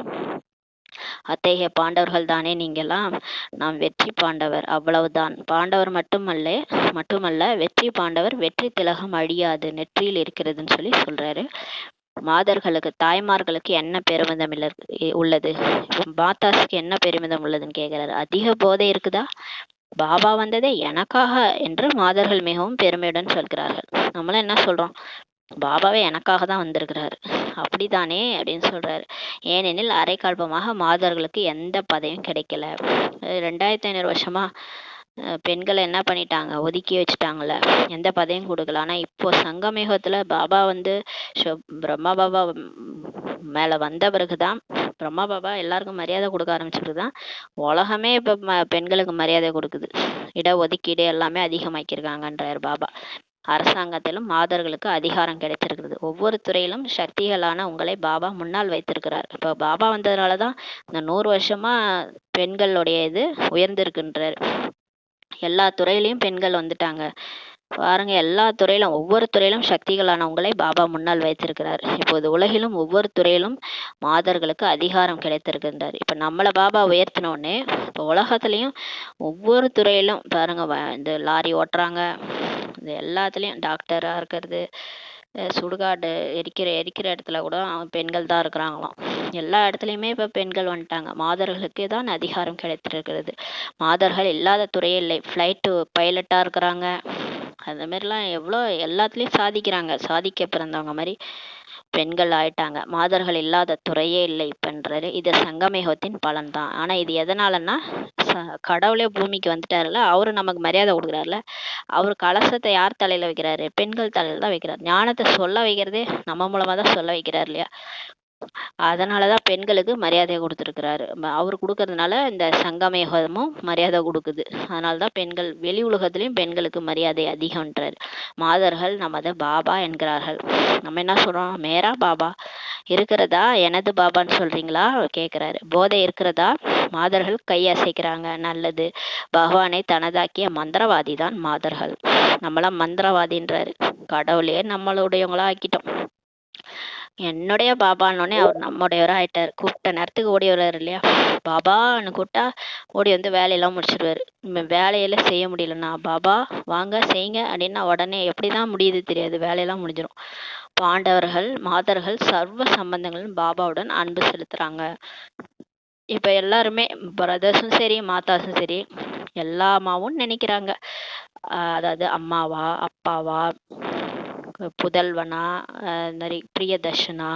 A: அத்தகைய பாண்டவர்கள் தானே நீங்கெல்லாம். நாம் வெற்றி பாண்டவர், அவ்வளவுதான். பாண்டவர் மட்டுமல்ல வெற்றி பாண்டவர். வெற்றி திலகம் அழியாது, நெற்றியில் இருக்கிறதுன்னு சொல்றாரு. மாதர்களுக்கு, தாய்மார்களுக்கு என்ன பெருமிதம் உள்ளது? மாதாஸ்க்கு என்ன பெருமிதம் உள்ளதுன்னு கேட்கிறாரு. அதிக போதை இருக்குதா? பாபா வந்ததே எனக்காக என்று மாதர்கள் மிகவும் பெருமையுடன் சொல்கிறார்கள். நம்மளும் என்ன சொல்றோம்? பாபாவே எனக்காக தான் வந்திருக்கிறாரு, அப்படித்தானே அப்படின்னு சொல்றாரு. ஏனெனில் அரைக்கல்பமாக மாதர்களுக்கு எந்த பதவியும் கிடைக்கல. 2500 வருஷமா பெண்களை என்ன பண்ணிட்டாங்க? ஒதுக்கி வச்சுட்டாங்கல்ல, எந்த பதவியும் கொடுக்கல. ஆனா இப்போ சங்கமேகத்துல பாபா பிரம்மா பாபா மேல வந்த பிறகுதான், பிரம்மா பாபா எல்லாருக்கும் மரியாதை கொடுக்க ஆரம்பிச்சிருக்குதான் உலகமே இப்ப பெண்களுக்கு மரியாதை கொடுக்குது. இடஒதுக்கீடு எல்லாமே அதிகமாக்கியிருக்காங்கன்றார் பாபா. அரசாங்கத்திலும் மாதர்களுக்கு அதிகாரம் கிடைத்திருக்கிறது. ஒவ்வொரு துறையிலும் சக்திகளான உங்களை பாபா முன்னால் வைத்திருக்கிறார். இப்போ பாபா வந்ததுனாலதான் இந்த 100 வருஷமா பெண்களுடைய இது உயர்ந்திருக்குன்றார். எல்லா துறையிலையும் பெண்கள் வந்துட்டாங்க பாருங்க. எல்லா துறையிலும், ஒவ்வொரு துறையிலும் சக்திகளான உங்களை பாபா முன்னால் வைத்திருக்கிறார். இப்போது உலகிலும் ஒவ்வொரு துறையிலும் மாதர்களுக்கு அதிகாரம் கிடைத்திருக்கின்றார். இப்ப நம்மள பாபா உயர்த்தினோடனே இப்போ உலகத்திலையும் ஒவ்வொரு துறையிலும் பாருங்க, இந்த லாரி ஓட்டுறாங்க, இந்த எல்லாத்துலயும் டாக்டரா இருக்கிறது, சுடுகாடு எரிக்கிற இடத்துல கூட பெண்கள் தான் இருக்கிறாங்களாம். எல்லா இடத்துலையுமே இப்ப பெண்கள் வந்துட்டாங்க. மாதர்களுக்கு தான் அதிகாரம் கிடைத்திருக்கிறது. மாதர்கள் இல்லாத துறையே இல்லை. ஃப்ளைட்டு பைலட்டா இருக்கிறாங்க. அந்த மாதிரிலாம் எவ்வளோ எல்லாத்துலேயும் சாதிக்கிறாங்க. சாதிக்க பிறந்தவங்க மாதிரி பெண்கள் ஆயிட்டாங்க. மாதர்கள் இல்லாத துறையே இல்லை இப்பன்றாரு. இது சங்கமயுகத்தின் பலன் தான். ஆனா இது எதனாலன்னா கடவுளே பூமிக்கு வந்துட்டாருல, அவரு நமக்கு மரியாதை கொடுக்குறாருல. அவர் கலசத்தை யார் தலையில வைக்கிறாரு? பெண்கள் தலையில தான் வைக்கிறார். ஞானத்தை சொல்ல வைக்கிறதே நம்ம மூலமா தான் சொல்ல வைக்கிறார் இல்லையா? அதனாலதான் பெண்களுக்கு மரியாதை கொடுத்துருக்கிறாரு. அவர் கொடுக்கறதுனால இந்த சங்கமயுகமும் மரியாதை கொடுக்குது. அதனாலதான் பெண்கள் வெளி உலகத்திலையும் பெண்களுக்கு மரியாதை அதிகம்ன்றாரு. மாதர்கள் நமது பாபா என்கிறார்கள். நம்ம என்ன சொல்றோம்? மேரா பாபா இருக்கிறதா, எனது பாபான்னு சொல்றீங்களா கேட்கிறாரு. போதை இருக்கிறதா? மாதர்கள் கை அசைக்கிறாங்க. நல்லது. பகவானை தனதாக்கிய மந்திரவாதி தான் மாதர்கள். நம்மளாம் மந்திரவாதின்றாரு. கடவுளையே நம்மளுடையவங்களா ஆக்கிட்டோம். என்னுடைய பாபான்னொடனே அவர் நம்முடையவரா ஆயிட்டார். கூப்பிட்ட நேரத்துக்கு ஓடி வர்றாரு இல்லையா? பாபான்னு கூப்பிட்டா ஓடி வந்து வேலையெல்லாம் முடிச்சிடுவாரு. வேலையில செய்ய முடியலன்னா பாபா வாங்க செய்யுங்க அப்படின்னா உடனே எப்படிதான் முடியுது தெரியாது, வேலையெல்லாம் முடிஞ்சிடும். பாண்டவர்கள் மாதர்கள் சர்வ சம்பந்தங்களும் பாபாவுடன் அன்பு செலுத்துறாங்க. இப்ப எல்லாருமே பிரதர்ஸும் சரி மாதாஸும் சரி எல்லாமாவும் நினைக்கிறாங்க. அதாவது அம்மாவா அப்பாவா புதல்வனா பிரியதர்ஷனா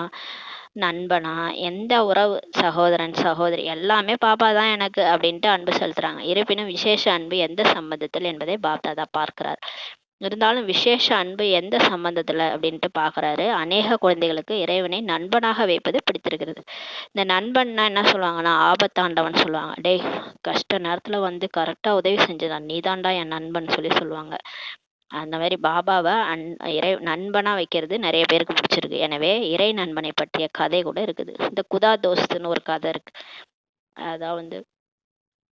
A: நண்பனா எந்த உறவு சகோதரன் சகோதரி எல்லாமே பாபா தான் எனக்கு அப்படின்ட்டு அன்பு செலுத்துறாங்க. இருப்பினும் விசேஷ அன்பு எந்த சம்பந்தத்தில் என்பதை பாப்தாதா பார்க்கிறார். இருந்தாலும் விசேஷ அன்பு எந்த சம்பந்தத்துல அப்படின்ட்டு பாக்குறாரு. அநேக குழந்தைகளுக்கு இறைவனை நண்பனாக வைப்பது பிடித்திருக்கிறது. இந்த நண்பன்னா என்ன சொல்லுவாங்கன்னா ஆபத்தாண்டவன் சொல்லுவாங்க. டேய் கஷ்ட நேரத்துல வந்து கரெக்டா உதவி செஞ்சதான் நீதாண்டா என் நண்பன் சொல்லுவாங்க. அந்த மாதிரி பாபாவை இறை நண்பனா வைக்கிறது நிறைய பேருக்கு பிடிச்சிருக்கு. எனவே இறை நண்பனை பற்றிய கதை கூட இருக்குது. இந்த குதா தோஸ்துன்னு ஒரு கதை இருக்கு. அதான் வந்து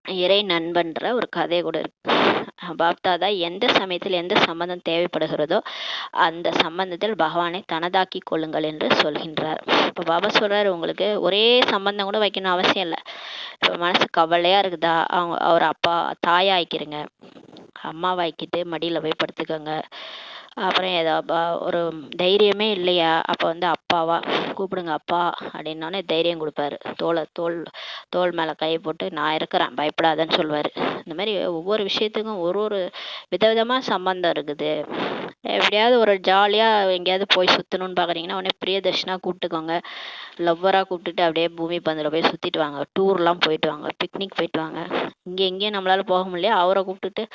A: இறை நண்பன்ற ஒரு கதை கூட இருக்கு. பாப்தாதா எந்த சமயத்தில் எந்த சம்பந்தம் தேவைப்படுகிறதோ அந்த சம்பந்தத்தில் பகவானை தனதாக்கி கொள்ளுங்கள் என்று சொல்கின்றார். இப்ப பாபா சொல்றாரு, உங்களுக்கு ஒரே சம்பந்தம் கூட வைக்கணும் அவசியம் இல்லை. இப்ப மனசு கவலையா இருக்குதா, அவர் அப்பா தாயா ஆக்கிருங்க, அம்மாவாக்கிட்டு மடியில போய் படுத்துக்கோங்க. அப்புறம் ஏதாவது ஒரு தைரியமே இல்லையா, அப்போ வந்து அப்பாவா கூப்பிடுங்க, அப்பா அப்படின்னோடனே தைரியம் கொடுப்பாரு. தோல் மேலே கை போட்டு நான் இருக்கிறேன் பயப்படாதன்னு சொல்லுவார். இந்த மாதிரி ஒவ்வொரு விஷயத்துக்கும் ஒரு ஒரு விதவிதமாக சம்பந்தம் இருக்குது. எப்படியாவது ஒரு ஜாலியாக எங்கேயாவது போய் சுற்றணும்னு பார்க்குறீங்கன்னா உடனே பிரியதர்ஷனா கூப்பிட்டுக்கோங்க. லவ்வராக கூப்பிட்டுட்டு அப்படியே பூமி பந்தில் போய் சுற்றிட்டு வாங்க. டூர்லாம் போயிட்டு வாங்க, பிக்னிக் போயிட்டு வாங்க. எங்கேயும் நம்மளால போக முடியல, அவரை கூப்பிட்டுட்டு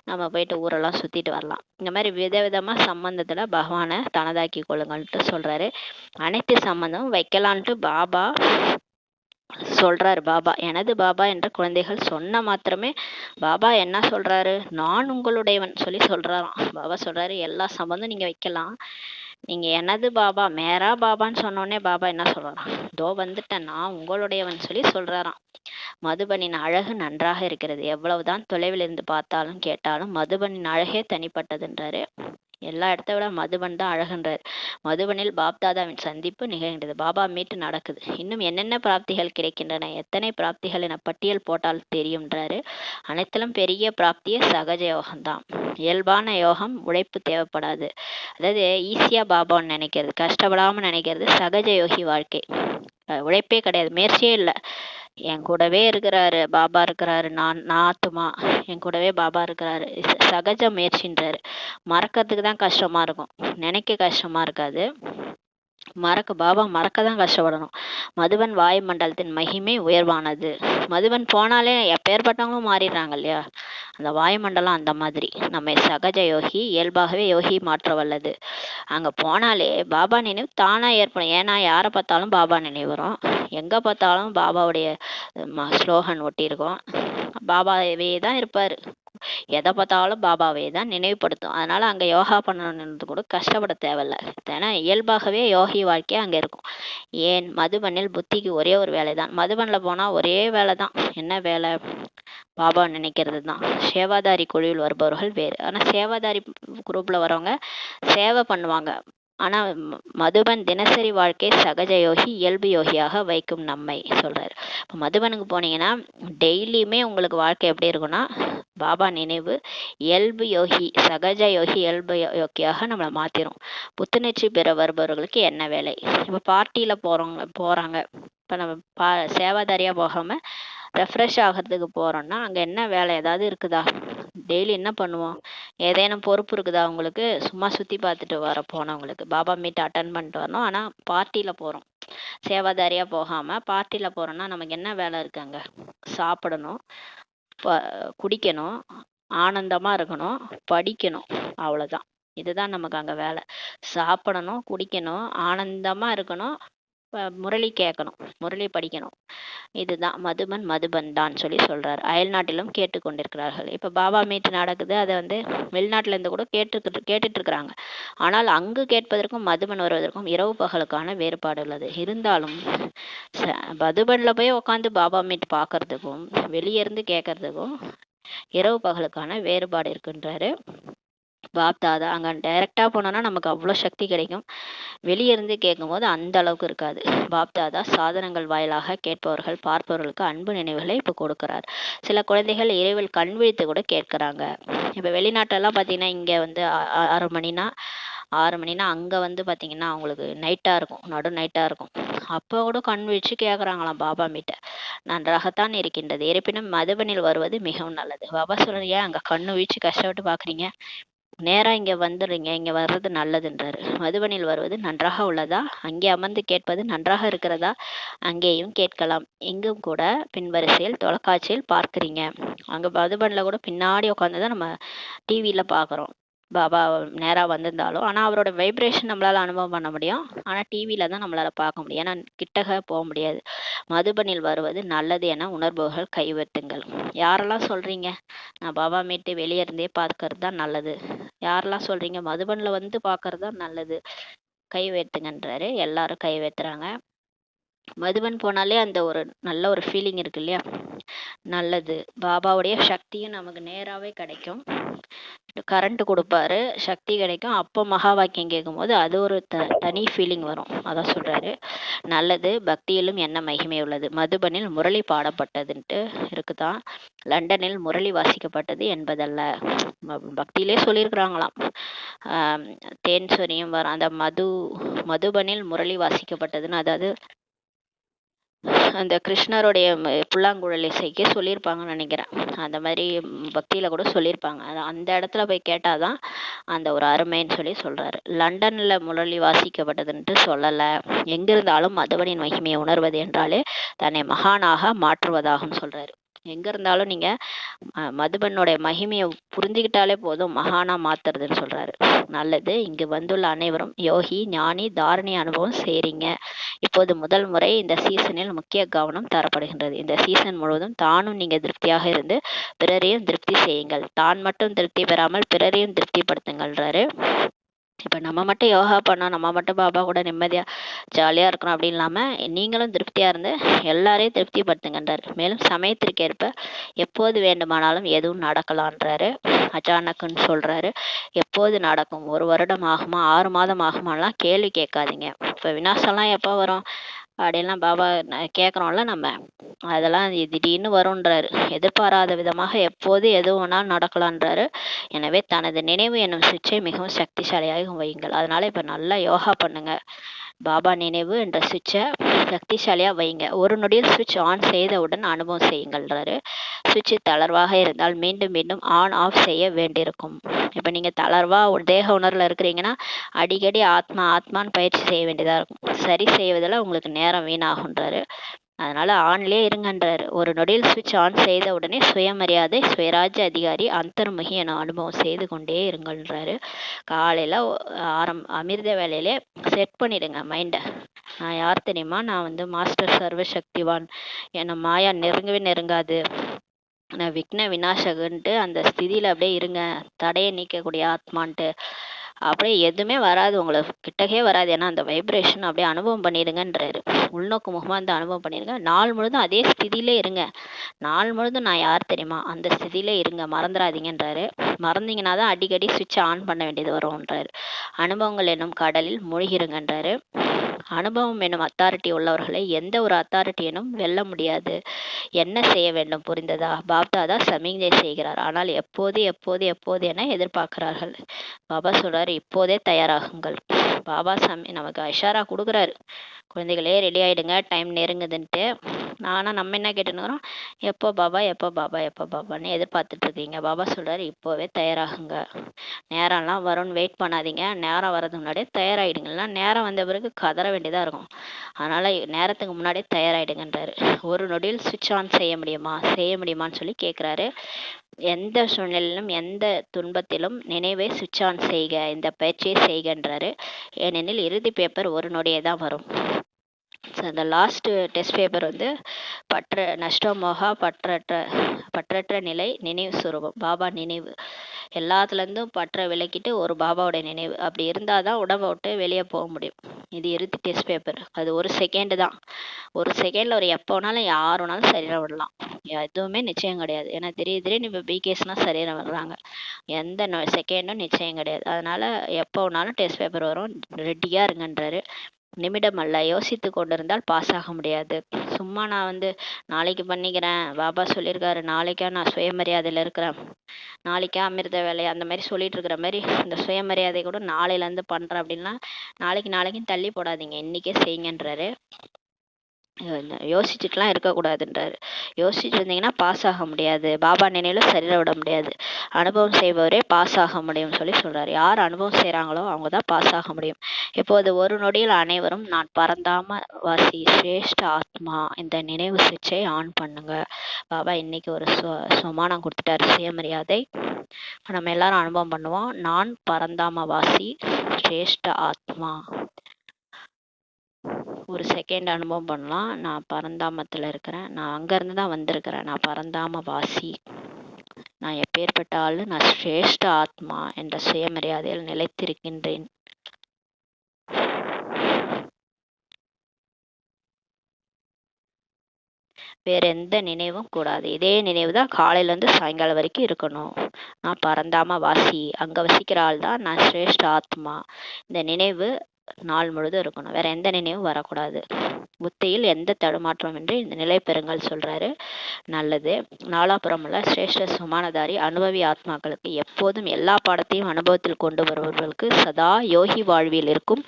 A: நம்ம போயிட்டு ஊரெல்லாம் சுற்றிட்டு வரலாம். இந்த மாதிரி விதவிதமாக சம்பந்தத்தில் பகவானை தனதாக்கி கொள்ளுங்கள்ட்டு சொல்கிறாரு. அனைத்து சம்பந்தமும் வைக்கலான்ட்டு பாபா சொல்றாரு. பாபா எனது பாபா என்ற குழந்தைகள் சொன்ன மாத்திரமே பாபா என்ன சொல்றாரு, நான் உங்களுடையவன் சொல்றாராம். பாபா சொல்றாரு எல்லா சம்பந்தம் நீங்க வைக்கலாம், நீங்க எனது பாபா மேரா பாபான்னு சொன்னோடனே பாபா என்ன சொல்றாராம், தோ வந்துட்டேன் நான் உங்களுடையவன் சொல்றாராம். மதுபனின் அழகு நன்றாக இருக்கிறது. எவ்வளவுதான் தொலைவில் இருந்து பார்த்தாலும் கேட்டாலும் மதுபனின் அழகே தனிப்பட்டதுன்றாரு. எல்லா இடத்த விட மதுபன் தான் அழகுன்றார். மதுபனில் பாப்தாதாவின் சந்திப்பு நிகழ்கின்றது. பாபா மீட்டு நடக்குது. இன்னும் என்னென்ன பிராப்திகள் கிடைக்கின்றன, எத்தனை பிராப்திகள் என பட்டியல் போட்டால் தெரியும்ன்றாரு. அனைத்திலும் பெரிய பிராப்தியே சகஜ யோகம்தான். இயல்பான யோகம், உழைப்பு தேவைப்படாது. அதாவது ஈஸியா பாபான்னு நினைக்கிறது, கஷ்டப்படாம நினைக்கிறது சகஜ யோகி வாழ்க்கை. உழைப்பே கிடையாது, முயற்சியே இல்லை. என் கூடவே இருக்கிறாரு பாபா இருக்கிறாரு, நான் ஆத்துமா என் கூடவே பாபா இருக்கிறாரு. சகஜ முயற்சின்றாரு. மறக்கிறதுக்கு தான் கஷ்டமா இருக்கும், நினைக்க கஷ்டமா இருக்காது. பாபா மறக்க தான் கஷ்டப்படணும். மதுபன் வாயுமண்டலத்தின் மகிமை உயர்வானது. மதுபன் போனாலே எப்பேற்பட்டவங்களும் மாறிடுறாங்க இல்லையா, அந்த வாயுமண்டலம் அந்த மாதிரி. நம்ம சகஜ யோகி, இயல்பாகவே யோகி மாற்ற வல்லது. அங்க போனாலே பாபா நினைவு தானா ஏற்படும். ஏன்னா யாரை பார்த்தாலும் பாபா நினைவு வரும், எங்க பார்த்தாலும் பாபாவுடைய ஸ்லோகன் ஒட்டியிருக்கோம். பாபாவே தான் இருப்பாரு, எதை பார்த்தாலும் பாபாவே தான் நினைவுபடுத்தும். அதனால அங்க யோகா பண்ணணுன்றது கூட கஷ்டப்பட தேவையில்ல. ஏன்னா இயல்பாகவே யோகி வாழ்க்கையே அங்க இருக்கும். ஏன் மதுபனில் புத்திக்கு ஒரே ஒரு வேலை தான். மதுபன்ல போனா ஒரே வேலை தான். என்ன வேலை, பாபா நினைக்கிறது தான். சேவாதாரி குழுவில் வருபவர்கள் வேறு. ஆனா சேவாதாரி குரூப்ல வரவங்க சேவை பண்ணுவாங்க. ஆனா மதுபன் தினசரி வாழ்க்கை சகஜ யோகி, இயல்பு யோகியாக வைக்கும் நம்மை சொல்றாரு. இப்போ மதுபனுக்கு போனீங்கன்னா டெய்லியுமே உங்களுக்கு வாழ்க்கை எப்படி இருக்குன்னா பாபா நினைவு, இயல்பு யோகி, சகஜ யோகி இயல்பு யோகியாக நம்மளை மாத்திரும். புத்துணர்ச்சி பெற வருபவர்களுக்கு என்ன வேலை, இப்போ பார்ட்டியில போறாங்க, இப்போ நம்ம சேவாதாரியா போகாம ரெஃப்ரெஷ் ஆகிறதுக்கு போறோம்னா அங்க என்ன வேலை ஏதாவது இருக்குதா, டெய்லி என்ன பண்ணுவோம்? ஏதேனும் பொறுப்பு இருக்குதா உங்களுக்கு? சும்மா சுற்றி பார்த்துட்டு வர போனவங்களுக்கு பாபா மீட் அட்டன் பண்ணிட்டு வரணும். ஆனால் பார்ட்டியில் போகிறோம், சேவாதாரியாக போகாமல் பார்ட்டியில் போகிறோன்னா நமக்கு என்ன வேலை இருக்குங்க? சாப்பிடணும், குடிக்கணும், ஆனந்தமாக இருக்கணும், படிக்கணும், அவ்வளோதான். இதுதான் நமக்கு அங்கே வேலை. சாப்பிடணும், குடிக்கணும், ஆனந்தமாக இருக்கணும், முரளி கேட்கணும், முரளி படிக்கணும். இதுதான் மதுபன் தான் சொல்லி சொல்றாரு. அயல் நாட்டிலும் கேட்டுக்கொண்டிருக்கிறார்கள். இப்போ பாபா மீட் நடக்குது, அதை வந்து வெளிநாட்டில இருந்து கூட கேட்டுட்டு இருக்கிறாங்க. ஆனால் அங்கு கேட்பதற்கும் மதுபன் வருவதற்கும் இரவு பகலுக்கான வேறுபாடு உள்ளது. இருந்தாலும் மதுபன்ல போய் உட்காந்து பாபா மீட் பார்க்கறதுக்கும் வெளியே இருந்து கேட்கறதுக்கும் இரவு பகலுக்கான வேறுபாடு இருக்குன்றாரு பாப்தாதா. அங்கே டைரெக்டாக போனோன்னா நமக்கு அவ்வளோ சக்தி கிடைக்கும். வெளியே இருந்து கேட்கும்போது அந்த அளவுக்கு இருக்காது. பாப்தாதா சாதனங்கள் வாயிலாக கேட்பவர்கள் பார்ப்பவர்களுக்கு அன்பு நினைவுகளை இப்போ கொடுக்குறார். சில குழந்தைகள் இரவில் கண் விழித்து கூட கேட்குறாங்க. இப்போ வெளிநாட்டெல்லாம் பார்த்தீங்கன்னா இங்கே வந்து 6 மணினா அங்கே வந்து பார்த்தீங்கன்னா அவங்களுக்கு நைட்டாக இருக்கும், நடு நைட்டாக இருக்கும். அப்போ கூட கண் விழிச்சு கேட்குறாங்களாம் பாபா மீட்ட. நன்றாகத்தான் இருக்கின்றது, இருப்பினும் மதுபனில் வருவது மிகவும் நல்லது. பாபா சொல்றாரு, ஏன் அங்கே கண்ணு விழிச்சு கஷ்டப்பட்டு பார்க்குறீங்க, நேராக இங்கே வந்துடுறீங்க, இங்கே வர்றது நல்லதுன்றாரு. மதுபனில் வருவது நன்றாக உள்ளதா, அங்கே அமர்ந்து கேட்பது நன்றாக இருக்கிறதா, அங்கேயும் கேட்கலாம். இங்கும் கூட பின்வரிசையில் தொலைக்காட்சியில் பார்க்குறீங்க. அங்கே மதுபனில் கூட பின்னாடி உட்காந்து தான் நம்ம டிவியில் பார்க்குறோம். பாபா நேராக வந்திருந்தாலும், ஆனால் அவரோட வைப்ரேஷன் நம்மளால் அனுபவம் பண்ண முடியும். ஆனால் டிவியில் தான் நம்மளால் பார்க்க முடியும், ஏன்னா கிட்டக போக முடியாது. மதுபனில் வருவது நல்லது என உணர்பவர்கள் கைவெட்டுங்கள். யாரெல்லாம் சொல்கிறீங்க நான் பாபா மீட்டு வெளியே இருந்தே பார்க்கறது தான் நல்லது, யாரெல்லாம் சொல்கிறீங்க மதுபனில் வந்து பார்க்கறது தான் நல்லது, கைவேத்துங்கன்றாரு. எல்லாரும் கைவேத்துறாங்க. மதுபன் போனாலே அந்த ஒரு நல்ல ஒரு ஃபீலிங் இருக்கு இல்லையா, நல்லது. பாபாவுடைய சக்தியும் நமக்கு நேராகவே கிடைக்கும். கரண்ட் கொடுப்பாரு, சக்தி கிடைக்கும். அப்போ மகா வாக்கியம் கேட்கும்போது அது ஒரு தனி ஃபீலிங் வரும். அதான் சொல்றாரு, நல்லது. பக்தியிலும் என்ன மகிமை உள்ளது. மதுபனில் முரளி பாடப்பட்டதுன்ட்டு இருக்குதான், லண்டனில் முரளி வாசிக்கப்பட்டது என்பதல்ல. பக்தியிலே சொல்லியிருக்கிறாங்களாம். தேன் சொரியும் வர அந்த மதுபனில் முரளி வாசிக்கப்பட்டதுன்னு, அதாவது அந்த கிருஷ்ணருடைய புல்லாங்குழல் இசைக்கு சொல்லியிருப்பாங்கன்னு நினைக்கிறேன். அந்த மாதிரி பக்தியில் கூட சொல்லியிருப்பாங்க. அந்த இடத்துல போய் கேட்டாதான் அந்த ஒரு அருமைன்னு சொல்லி சொல்றாரு. லண்டனில் முரளி வாசிக்கப்பட்டதுன்ட்டு சொல்லலை. எங்கிருந்தாலும் மதுபனின் மகிமையை உணர்வது என்றாலே தன்னை மகானாக மாற்றுவதாகும் சொல்றாரு. எங்க இருந்தாலும் நீங்க மதுபனுடைய மகிமையை புரிஞ்சுக்கிட்டாலே போதும், மகானா மாத்துறதுன்னு சொல்றாரு. நல்லது. இங்கு வந்துள்ள அனைவரும் யோகி, ஞானி, தாரணி அனுபவம் செய்றீங்க. இப்போது முதல் முறை இந்த சீசனில் முக்கிய கவனம் தரப்படுகின்றது. இந்த சீசன் முழுவதும் தானும் நீங்க திருப்தியாக இருந்து பிறரையும் திருப்தி செய்யுங்கள். தான் மட்டும் திருப்தி பெறாமல் பிறரையும் திருப்திப்படுத்துங்கள்ன்றாரு. இப்போ நம்ம மட்டும் யோகா பண்ணோம், நம்ம மட்டும் பாபா கூட நிம்மதியாக ஜாலியாக இருக்கணும் அப்படின்னு இல்லாமல் நீங்களும் திருப்தியாக இருந்து எல்லாரையும் திருப்திப்படுத்துங்கன்றார். மேலும் சமயத்திற்கேற்ப எப்போது வேண்டுமானாலும் எதுவும் நடக்கலான்றாரு. அச்சானக்குன்னு சொல்கிறாரு. எப்போது நடக்கும், 1 வருடம் ஆகுமா, 6 மாதம் ஆகுமாலாம் கேள்வி கேட்காதீங்க. இப்போ விநாசம்லாம் எப்போ வரும் அப்படின்லாம் பாபா கேட்குறோம்ல நம்ம, அதெல்லாம் திடீர்னு வரும்ன்றாரு. எதிர்பாராத விதமாக எப்போது எது வேணாலும் நடக்கலான்றாரு. எனவே தனது நினைவு என்னும் சுவிட்சை மிகவும் சக்திசாலியாக வையுங்கள். அதனால இப்போ நல்லா யோகா பண்ணுங்க. பாபா நினைவு என்ற சுவிட்சை சக்திசாலியாக வைங்க. ஒரு நொடியில் சுவிட்ச் ஆன் செய்தவுடன் அனுபவம் செய்யுங்கள்ன்றாரு. சுவிட்ச் தளர்வாக இருந்தால் மீண்டும் மீண்டும் ஆன் ஆஃப் செய்ய வேண்டியிருக்கும். இப்போ நீங்கள் தளர்வாக தேக உணர்வில் இருக்கிறீங்கன்னா அடிக்கடி ஆத்மான்னு பயிற்சி செய்ய வேண்டியதாக இருக்கும். சரி செய்வதில் உங்களுக்கு நேரம் வீணாகுன்றாரு. அதனால ஆன்லேயே இருங்கன்றாரு. ஒரு நொடியில் சுவிட்ச் ஆன் செய்த உடனே சுயமரியாதை, சுயராஜ்ய அதிகாரி, அந்தர்முகி என அனுபவம் செய்து கொண்டே இருங்கன்றாரு. காலையில் அமிர்த வேலையிலே செட் பண்ணிடுங்க மைண்டை. நான் யார் தெரியுமா, நான் வந்து மாஸ்டர் சர்வசக்திவான், என்னை மாயா நெருங்கவே நெருங்காது, நான் விக்ன விநாசகன்ட்டு அந்த ஸ்திதியில் அப்படியே இருங்க, தடையை நீக்கக்கூடிய ஆத்மான்ட்டு அப்படியே எதுவுமே வராது, உங்களுக்கு கிட்டக்கே வராது. ஏன்னா அந்த வைப்ரேஷன் அப்படியே அனுபவம் பண்ணிடுங்கன்றாரு. உள்நோக்கு முகமாக அந்த அனுபவம் பண்ணிடுங்க. நாள் முழுதும் அதே ஸ்திதியிலே இருங்க. நாள் முழுதும் நான் யார் தெரியுமா அந்த ஸ்திதியிலே இருங்க, மறந்துடாதீங்கன்றாரு. மறந்தீங்கன்னா தான் அடிக்கடி சுவிட்சை ஆன் பண்ண வேண்டியது வரும்ன்றாரு. அனுபவங்கள் என்னும் கடலில் மூழ்கிருங்கன்றாரு. அனுபவம் என்னும் அத்தாரிட்டி உள்ளவர்களை எந்த ஒரு அத்தாரிட்டியனும் வெல்ல முடியாது. என்ன செய்ய வேண்டும் புரிந்ததா? பாப்தாதா சமிக்ஞை செய்கிறார், ஆனால் எப்போது எப்போது எப்போது என எதிர்பார்க்கிறார்கள். பாபா சொல்றாரு, இப்போதே தயாராகுங்கள். பாபா நமக்கு இஷாரா கொடுக்குறாரு, குழந்தைகளே ரெடி ஆயிடுங்க, டைம் நெருங்குதுன்ட்டு. ஆனால் நம்ம என்ன கேட்டுனுக்குறோம், எப்போ பாபா எப்போ பாபா எப்போ பாபான்னு எதிர்பார்த்துட்டு இருக்கீங்க. பாபா சொல்கிறாரு, இப்போவே தயாராகுங்க, நேரம்லாம் வரும்னு வெயிட் பண்ணாதீங்க, நேரம் வர்றதுக்கு முன்னாடியே தயாராகிடுங்களா. நேரம் வந்த பிறகு கதற வேண்டியதாக இருக்கும். அதனால் நேரத்துக்கு முன்னாடியே தயாராகிடுங்கன்றாரு. ஒரு நொடியில் சுவிட்ச் ஆன் செய்ய முடியுமான்னு சொல்லி கேட்குறாரு. எந்த சூழ்நிலையிலும் எந்த துன்பத்திலும் நினைவை சுவிட்ச் ஆன் செய்க, இந்த பயிற்சியை செய்கின்றாரு. ஏனெனில் இறுதி பேப்பர் ஒரு நொடியே தான் வரும். ஸோ அந்த லாஸ்ட்டு டெஸ்ட் பேப்பர் வந்து நஷ்டமோகா பற்றற்ற நிலை, நினைவு சுரூபம், பாபா நினைவு. எல்லாத்துலேருந்தும் பற்ற விளக்கிட்டு ஒரு பாபாவோட நினைவு அப்படி இருந்தால் தான் உடம்பை விட்டு வெளியே போக முடியும். இது இறுதி டெஸ்ட் பேப்பர். அது ஒரு செகண்டு தான். ஒரு செகண்டில் ஒரு எப்போ வேணாலும் யார் வேணாலும் சரீரம் விடலாம். எதுவுமே நிச்சயம் கிடையாது. ஏன்னா திடீர்னு இப்போ பிகேஸ்னால் சரீரம் விடுறாங்க. எந்த செகண்டும் நிச்சயம் கிடையாது. அதனால் எப்போ வேணாலும் டெஸ்ட் பேப்பர் வரும், ரெடியாக இருங்கன்றாரு. நிமிடம் அல்ல, யோசித்து கொண்டிருந்தால் பாஸ் ஆக முடியாது. சும்மா நான் நாளைக்கு பண்ணிக்கிறேன், பாபா சொல்லியிருக்காரு, நாளைக்கா நான் சுயமரியாதையில் இருக்கிறேன், நாளைக்கா அமிர்த வேலை, அந்த மாதிரி சொல்லிட்டு இருக்கிற மாதிரி இந்த சுயமரியாதை கூட நாளையிலேருந்து பண்ணுறேன் அப்படின்னா நாளைக்குன்னு தள்ளி போடாதீங்க, இன்றைக்கே செய்யுங்கன்றாரு. யோசிச்சுட்டுலாம் இருக்கக்கூடாதுன்றாரு. யோசிச்சுட்டு இருந்தீங்கன்னா பாஸ் ஆக முடியாது. பாபா நினைவில் சரீரம் விட முடியாது. அனுபவம் செய்பவரே பாஸ் ஆக முடியும்னு சொல்கிறார். யார் அனுபவம் செய்கிறாங்களோ அவங்க தான் பாஸ் ஆக முடியும். இப்போது ஒரு நொடியில் அனைவரும் நான் பரந்தாம வாசி சிரேஷ்ட ஆத்மா, இந்த நினைவு சுவிட்சை ஆன் பண்ணுங்க. பாபா இன்னைக்கு ஒரு சுமானம் கொடுத்துட்டாரு, சுயமரியாதை. நம்ம எல்லாரும் அனுபவம் பண்ணுவோம். நான் பரந்தாம வாசி சிரேஷ்ட ஆத்மா. ஒரு செகண்ட் அனுபவம் பண்ணலாம். நான் பரந்தாமத்தில் இருக்கிறேன், நான் அங்கேருந்து தான் வந்திருக்கிறேன், நான் பரந்தாம வாசி, நான் எப்பேற்பட்ட ஆளு, நான் சிரேஷ்ட ஆத்மா என்ற சுயமரியாதையில் நிலைத்திருக்கின்றேன். வேற எந்த நினைவும் கூடாது. இதே நினைவு தான் காலையிலேருந்து சாயங்காலம் வரைக்கும் இருக்கணும். நான் பரந்தாம வாசி, அங்கே வசிக்கிற ஆள் தான் நான் சிரேஷ்ட ஆத்மா. இந்த நினைவு நாள் முழுதும் இருக்கணும். வேற எந்த நினைவும் வரக்கூடாது. புத்தியில் எந்த தடுமாற்றமின்றி இந்த நிலை பெறுங்கள் சொல்றாரு. நல்லது. நாலாபுரமுள்ள சிரேஷ்ட சுமானதாரி அனுபவி ஆத்மாக்களுக்கு எப்போதும் எல்லா பாடத்தையும் அனுபவத்தில் கொண்டு வருபவர்களுக்கு சதா யோகி வாழ்வில் இருக்கும்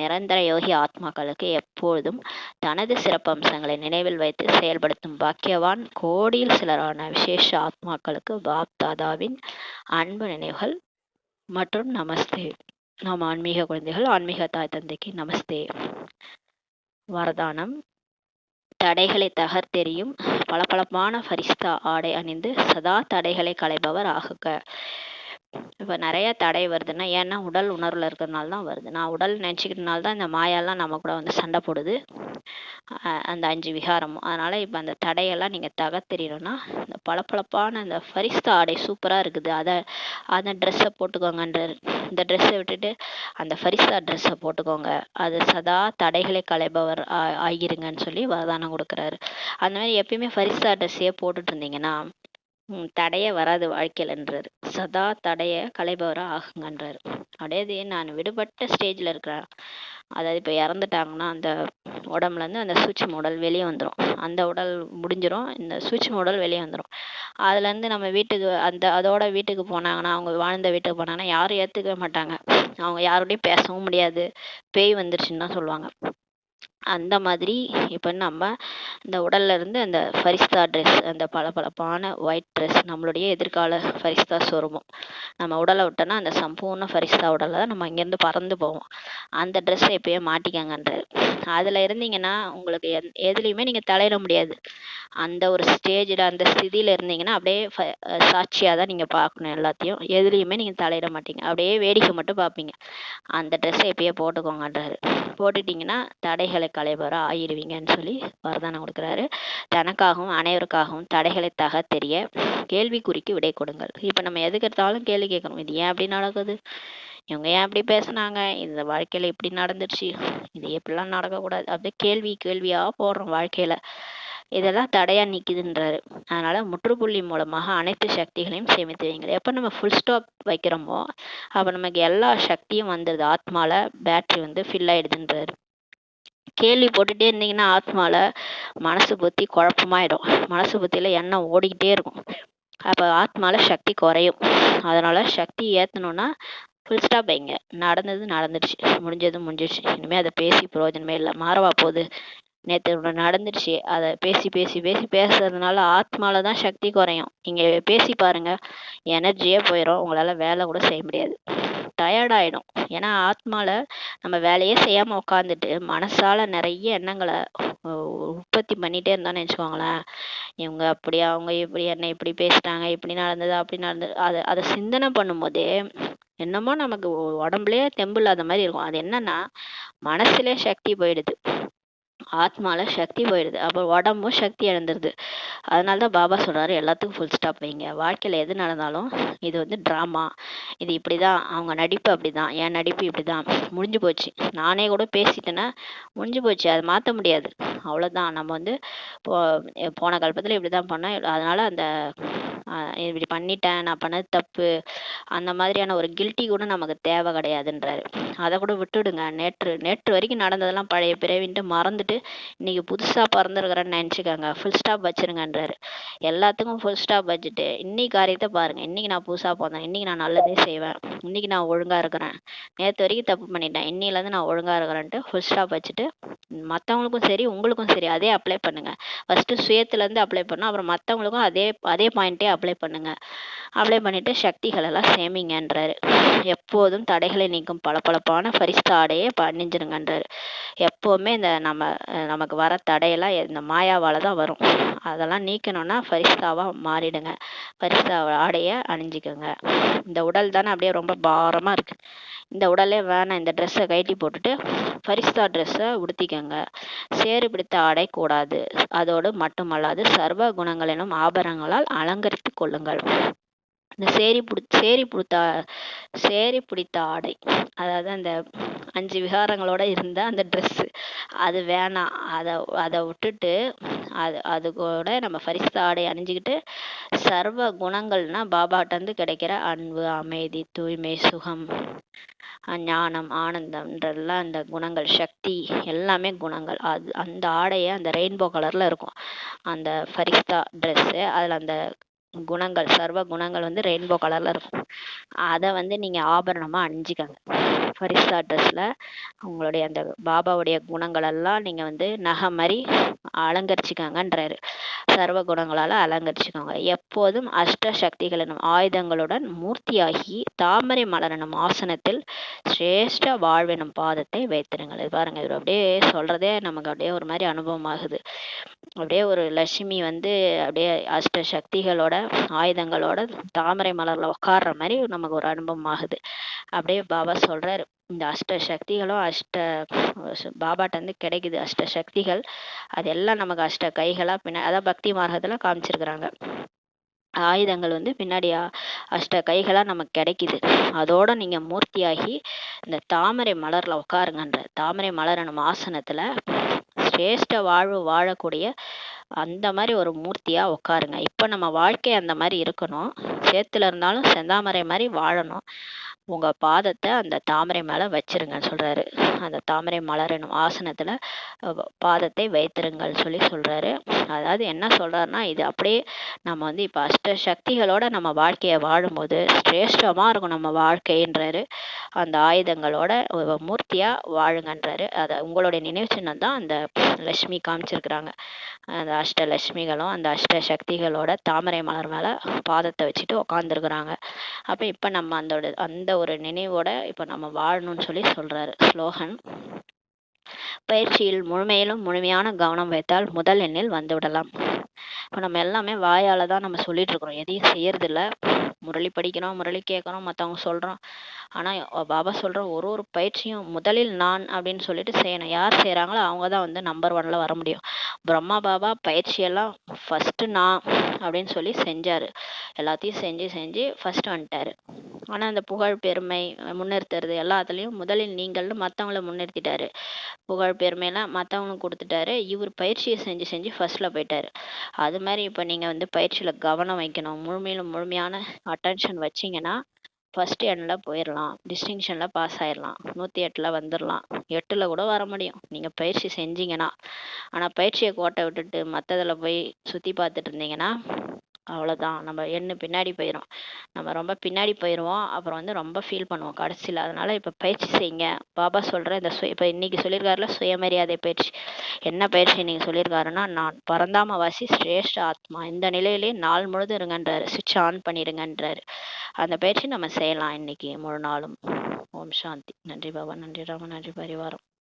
A: நிரந்தர யோகி ஆத்மாக்களுக்கு எப்போதும் தனது சிறப்பம்சங்களை நினைவில் வைத்து செயல்படுத்தும் பாக்கியவான் கோடியில் சிலரான விசேஷ ஆத்மாக்களுக்கு பாப் தாதாவின் அன்பு நினைவுகள் மற்றும் நமஸ்தே. நாம் ஆன்மீக குழந்தைகள், ஆன்மீக தாய் தந்தைக்கு நமஸ்தே. வரதானம். தடைகளை தகர்த்தெறியும் பளபளப்பான ஃபரிஸ்தா ஆடை அணிந்து சதா தடைகளை களைபவர் ஆகுக. இப்போ நிறைய தடை வருதுன்னா ஏன்னா உடல் உணர்வில் இருக்கிறதுனால தான் வருது. நான் உடல் நினச்சிக்கிறதுனால தான் இந்த மாயெல்லாம் நம்ம கூட சண்டை போடுது, அந்த 5 விகாரமும். அதனால் இப்போ அந்த தடையெல்லாம் நீங்கள் தகர்த்தெறியணும்னா இந்த பளபளப்பான அந்த ஃபரிஸ்தா ஆடை சூப்பராக இருக்குது, அதை ட்ரெஸ்ஸை போட்டுக்கோங்கன்ற. இந்த ட்ரெஸ்ஸை விட்டுட்டு அந்த ஃபரிஸ்தா ட்ரெஸ்ஸை போட்டுக்கோங்க, அது சதா தடைகளை களைபவர் ஆகிருங்கன்னு சொல்லி வரதானம் கொடுக்குறாரு. அந்த மாதிரி எப்பயுமே ஃபரிஸ்தா ட்ரெஸ்ஸையே போட்டுட்டு இருந்தீங்கன்னா தடைய வராது வாழ்க்கையிலன்றாரு. சதா தடைய களைபவராக ஆகுங்கன்றாரு. அப்படியே நான் விடுபட்ட ஸ்டேஜில் இருக்கிறேன், அதாவது இப்போ இறந்துட்டாங்கன்னா அந்த உடம்புலேருந்து அந்த சூட்சும உடல் வெளியே வந்துடும். அந்த உடல் முடிஞ்சிடும், இந்த சூட்சும உடல் வெளியே வந்துடும். அதுலேருந்து நம்ம வீட்டுக்கு அதோட வீட்டுக்கு போனாங்கன்னா, அவங்க வாழ்ந்த வீட்டுக்கு போனாங்கன்னா யாரும் ஏற்றுக்க மாட்டாங்க, அவங்க யாரோடையும் பேசவும் முடியாது, பேய் வந்துருச்சுன்னு தான் சொல்லுவாங்க. அந்த மாதிரி இப்போ நம்ம இந்த உடல்ல இருந்து அந்த ஃபரிஸ்தா ட்ரெஸ், அந்த பளபளப்பான ஒயிட் ட்ரெஸ் நம்மளுடைய எதிர்கால ஃபரிஸ்தா சொருபம். நம்ம உடலை விட்டோன்னா அந்த சம்பூர்ண ஃபரிஸ்தா உடலை தான் நம்ம இங்கேருந்து பறந்து போவோம். அந்த ட்ரெஸ்ஸை எப்பயும் மாட்டிக்கங்கன்றாரு. அதில் இருந்தீங்கன்னா உங்களுக்கு எதுலேயுமே நீங்கள் தலையிட முடியாது. அந்த ஒரு ஸ்டேஜில் அந்த ஸ்திதியில் இருந்தீங்கன்னா அப்படியே சாட்சியாக தான் நீங்கள் பார்க்கணும் எல்லாத்தையும். எதுலேயுமே நீங்கள் தலையிட மாட்டீங்க, அப்படியே வேடிக்கை மட்டும் பார்ப்பீங்க. அந்த ட்ரெஸ்ஸை எப்பயே போட்டுக்கோங்கன்றாரு. போட்டுட்டிங்கன்னா தடைகளை களைபவராக ஆயிடுவீங்கன்னு சொல்லி வரதானம் கொடுக்குறாரு. தனக்காகவும் அனைவருக்காகவும் தடைகளை தெரிய கேள்விக்குறிக்கு விடை கொடுங்கள். இப்போ நம்ம எதுக்கு எடுத்தாலும் கேள்வி கேட்கணும். இது ஏன் அப்படி நடக்குது, இவங்க ஏன் அப்படி பேசுனாங்க, இந்த வாழ்க்கையில் இப்படி நடந்துருச்சு, இது எப்படிலாம் நடக்கக்கூடாது, அப்படியே கேள்வியாக போடுறோம் வாழ்க்கையில். இதெல்லாம் தடையா நிற்குதுன்றாரு. அதனால முற்றுப்புள்ளி மூலமாக அனைத்து சக்திகளையும் சேமித்து வைங்கள். எப்போ நம்ம ஃபுல் ஸ்டாப் வைக்கிறோமோ அப்போ நமக்கு எல்லா சக்தியும் வந்துடுது, ஆத்மால பேட்டரி ஃபில் ஆயிடுதுன்றாரு. கேள்வி போட்டுட்டே இருந்தீங்கன்னா ஆத்மால மனசு புத்தி குழப்பமாயிடும், மனசு புத்தியில எண்ணம் ஓடிக்கிட்டே இருக்கும். அப்போ ஆத்மால சக்தி குறையும். அதனால சக்தி ஏற்றணும்னா ஃபுல் ஸ்டாப் வைங்க. நடந்துடுச்சு, முடிஞ்சிடுச்சு, இனிமேல் அதை பேசி பிரயோஜனமே இல்லை, மாறவா போகுது, நேற்று ஒன்று நடந்துருச்சு, அதை பேசி பேசி பேசி பேசுறதுனால ஆத்மால தான் சக்தி குறையும். நீங்கள் பேசி பாருங்க, எனர்ஜியே போயிடும், உங்களால் வேலை கூட செய்ய முடியாது, டயர்ட் ஆகிடும். ஏன்னா ஆத்மால நம்ம வேலையே செய்யாமல் உட்காந்துட்டு மனசால நிறைய எண்ணங்களை உற்பத்தி பண்ணிகிட்டே இருந்தான்னு வச்சுக்கோங்களேன், இவங்க அப்படி அவங்க இப்படி என்னை இப்படி பேசிட்டாங்க, இப்படி நடந்தது அப்படி நடந்தது, அதை சிந்தனை பண்ணும்போதே என்னமோ நமக்கு உடம்புலயே தெம்பு இல்லாத மாதிரி இருக்கும். அது என்னன்னா மனசுலே சக்தி போயிடுது, ஆத்மால சக்தி போயிடுது, அப்போ உடம்பும் சக்தி இழந்துருது. அதனால தான் பாபா சொல்றாரு, எல்லாத்துக்கும் ஃபுல் ஸ்டாப் வைங்க. வாழ்க்கையில் எது நடந்தாலும் இது வந்து ட்ராமா, இது இப்படி தான், அவங்க நடிப்பு அப்படி தான், என் நடிப்பு இப்படி தான், முடிஞ்சு போச்சு. நானே கூட பேசிட்டேன்னா முடிஞ்சு போச்சு, அதை மாற்ற முடியாது, அவ்வளோதான். நம்ம வந்து போன கல்பத்தில் இப்படி தான் பண்ணேன், அதனால அந்த இப்படி பண்ணிட்டேன், நான் பண்ணது தப்பு, அந்த மாதிரியான ஒரு கில்ட்டி கூட நமக்கு தேவை கிடையாதுன்றாரு. அதை கூட விட்டுடுங்க. நேற்று நேற்று வரைக்கும் நடந்ததெல்லாம் பழைய பிறவின்ட்டு மறந்துட்டு இன்னைக்கு புதுசாக பிறந்திருக்கிறேன்னு நினச்சிக்கோங்க, ஃபுல் ஸ்டாப் வச்சிருங்கன்றாரு. எல்லாத்துக்கும் ஃபுல் ஸ்டாப் வச்சுட்டு இன்னைக்கு காரியத்தை பாருங்கள், இன்னைக்கு நான் புதுசாக பிறந்தேன், இன்னைக்கு நான் நல்லதே செய்வேன், இன்னைக்கு நான் ஒழுங்காக இருக்கிறேன், நேற்று வரைக்கும் தப்பு பண்ணிட்டேன், இன்னிலேருந்து நான் ஒழுங்காக இருக்கிறேன்ட்டு ஃபுல் ஸ்டாப் வச்சுட்டு மற்றவங்களுக்கும் சரி உங்களுக்கும் சரி அதே அப்ளை பண்ணுங்கள். ஃபஸ்ட்டு சுயத்துலேருந்து அப்ளை பண்ணோம், அப்புறம் மற்றவங்களுக்கும் அதே பாயிண்ட்டே அப்ளை பண்ணுங்கள். அப்ளை பண்ணிவிட்டு சக்திகளெல்லாம் சேமிங்கன்றாரு. எப்போதும் தடைகளை நீக்கும் பளபளப்பான ஃபரிஸ்தா ஆடையே அணிஞ்சிருங்கன்றாரு. எப்போவுமே இந்த நமக்கு வர தடையெல்லாம் இந்த மாயாவால் தான் வரும், அதெல்லாம் நீக்கணும்னா ஃபரிஸ்தாவாக மாறிடுங்க, ஃபரிஸ்தா ஆடையை அணிஞ்சிக்கோங்க. இந்த உடல் தானே அப்படியே ரொம்ப பாரமாக இருக்குது, இந்த உடலே வேணாம், இந்த ட்ரெஸ்ஸை கழட்டி போட்டுட்டு ஃபரிஸ்தா ட்ரெஸ்ஸை உடுத்திக்கோங்க. சேறு பிடித்த ஆடை கூடாது, அதோடு மட்டுமல்லாது சர்வ குணங்கள் எனும் ஆபரணங்களால் அலங்கரித்து கொள்ளுங்கள். இந்த சேரி பிடித்த ஆடை, அதாவது அந்த 5 விகாரங்களோட இருந்த அந்த ட்ரெஸ்ஸு, அது வேணாம், அதை விட்டுட்டு அது கூட நம்ம ஃபரிஸ்தா ஆடை அணிஞ்சிக்கிட்டு சர்வ குணங்கள்னா பாபாட்டேருந்து கிடைக்கிற அன்பு, அமைதி, தூய்மை, சுகம், ஞானம், ஆனந்தம்ன்றெல்லாம் அந்த குணங்கள், சக்தி எல்லாமே குணங்கள். அந்த ஆடையை அந்த ரெயின்போ கலரில் இருக்கும் அந்த ஃபரிஸ்தா ட்ரெஸ்ஸு, அதில் அந்த குணங்கள், சர்வ குணங்கள் வந்து ரெயின்போ கலரில் இருக்கும். அதை வந்து நீங்கள் ஆபரணமாக அணிஞ்சிக்கங்க. ஃபரிஸ்தா ட்ரெஸ்ஸில் உங்களுடைய அந்த பாபாவுடைய குணங்களெல்லாம் நீங்கள் வந்து நகை மாதிரி அலங்கரிச்சிக்கங்கன்றாரு. சர்வ குணங்களால் அலங்கரிச்சுக்கோங்க. எப்போதும் அஷ்ட சக்திகள் எனும் ஆயுதங்களுடன் மூர்த்தியாகி தாமரை மலரனும் ஆசனத்தில் சிரேஷ்ட வாழ்வெனும் பாதத்தை வைத்திருங்கள். இது பாருங்க, இது அப்படியே சொல்றதே நமக்கு அப்படியே ஒரு மாதிரி அனுபவம் ஆகுது. அப்படியே ஒரு லட்சுமி வந்து அப்படியே அஷ்ட சக்திகளோட ஆயுதங்களோட தாமரை மலர்ல உட்கார்ற மாதிரி நமக்கு ஒரு அனுபவம் ஆகுது. அப்படியே பாபா சொல்றாரு, இந்த அஷ்ட சக்திகளும் பாபாட்ட வந்து கிடைக்குது. அஷ்ட சக்திகள் அதெல்லாம் நமக்கு அஷ்ட கைகளா அதான் பக்தி மார்க்கத்துல காமிச்சிருக்கிறாங்க. ஆயுதங்கள் வந்து பின்னாடி அஷ்ட கைகளா நமக்கு கிடைக்குது. அதோட நீங்க மூர்த்தியாகி இந்த தாமரை மலர்ல உட்காருங்கன்ற, தாமரை மலர் நம்ம ஆசனத்துல சிரேஷ்ட வாழ்வு வாழக்கூடிய அந்த மாதிரி ஒரு மூர்த்தியா உட்காருங்க. இப்ப நம்ம வாழ்க்கை அந்த மாதிரி இருக்கணும், சேத்துல இருந்தாலும் செந்தாமரை மாதிரி வாழணும். உங்க பாதத்தை அந்த தாமரை மேல வச்சிருங்கன்னு சொல்றாரு. அந்த தாமரை மலர் எனும் ஆசனத்துல பாதத்தை வைத்திருங்கள் சொல்றாரு. அதாவது என்ன சொல்றாருன்னா, இது அப்படியே நம்ம வந்து இப்ப அஷ்ட சக்திகளோட நம்ம வாழ்க்கையை வாழும்போது சிரேஷ்டமா இருக்கும் நம்ம வாழ்க்கைன்றாரு. அந்த ஆயுதங்களோட மூர்த்தியா வாழுங்கன்றாரு. அதை உங்களுடைய நினைவு சின்னம் தான் அந்த லட்சுமி காமிச்சிருக்கிறாங்க. அந்த அஷ்ட லட்சுமிகளும் அந்த அஷ்ட சக்திகளோட தாமரை மலர் மேல பாதத்தை வச்சுட்டு உக்காந்துருக்குறாங்க. அப்ப இப்ப நம்ம அந்த ஒரு நினைவோட இப்ப நம்ம வாழணும்னு சொல்றாரு ஸ்லோகன். பயிற்சியில் முழுமையிலும் முழுமையான கவனம் வைத்தால் முதல் எண்ணில் வந்து விடலாம். இப்போ நம்ம எல்லாமே வாயால தான் நம்ம சொல்லிட்டு இருக்கிறோம், எதையும் செய்யறதில்ல. முரளி படிக்கிறோம், முரளி கேட்குறோம், மற்றவங்க சொல்கிறோம். ஆனால் பாபா சொல்கிற ஒரு பயிற்சியும் முதலில் நான் அப்படின்னு சொல்லிட்டு செய்யணும். யார் செய்கிறாங்களோ அவங்க தான் வந்து நம்பர் 1ல வர முடியும். பிரம்மா பாபா பயிற்சியெல்லாம் ஃபஸ்ட்டு நான் அப்படின்னு சொல்லி செஞ்சார். எல்லாத்தையும் செஞ்சு ஃபஸ்ட்டு வந்துட்டார். ஆனால் அந்த புகழ் பெருமை முன்னிறுத்துறது எல்லாத்துலேயும் முதலில் நீங்கள்னு மற்றவங்கள முன்னிறுத்திட்டாரு. புகழ் பெருமையெல்லாம் மற்றவங்களுக்கு கொடுத்துட்டாரு. இவர் பயிற்சியை செஞ்சு ஃபர்ஸ்ட்ல போயிட்டாரு. அது மாதிரி இப்போ நீங்கள் வந்து பயிற்சியில் கவனம் வைக்கணும், முழுமையிலும் முழுமையான அட்டென்ஷன் வச்சிங்கன்னா ஃபர்ஸ்ட் எண்ணில் போயிடலாம், டிஸ்டிங்ஷனில் பாஸ் ஆயிடலாம், 108ல் வந்துடலாம், 8ல் கூட வர முடியும் நீங்கள் பயிற்சி செஞ்சீங்கன்னா. ஆனால் பயிற்சியை கோட்டை விட்டுட்டு மற்றதில் போய் சுற்றி பார்த்துட்டு இருந்தீங்கன்னா அவ்வளோதான். நம்ம எண்ணு பின்னாடி போயிடும். நம்ம ரொம்ப பின்னாடி போயிடுவோம். அப்புறம் வந்து ரொம்ப ஃபீல் பண்ணுவோம் கடைசியில். அதனால் இப்போ பயிற்சி செய்யுங்க. பாபா சொல்கிற இந்த இப்போ இன்றைக்கி சொல்லியிருக்காருல சுயமரியாதை பயிற்சி. என்ன பயிற்சி நீங்கள் சொல்லியிருக்காருன்னா, நான் பரந்தாமவாசி சிரேஷ்ட ஆத்மா, இந்த நிலையிலே நாள் முழுதும் இருங்கன்றாரு. சுவிட்ச் ஆன் பண்ணிடுங்கன்றாரு. அந்த பயிற்சி நம்ம செய்யலாம் இன்னைக்கு முழு நாளும். ஓம் சாந்தி. நன்றி பாபா, நன்றி ராம, நன்றி பரிவாரம்.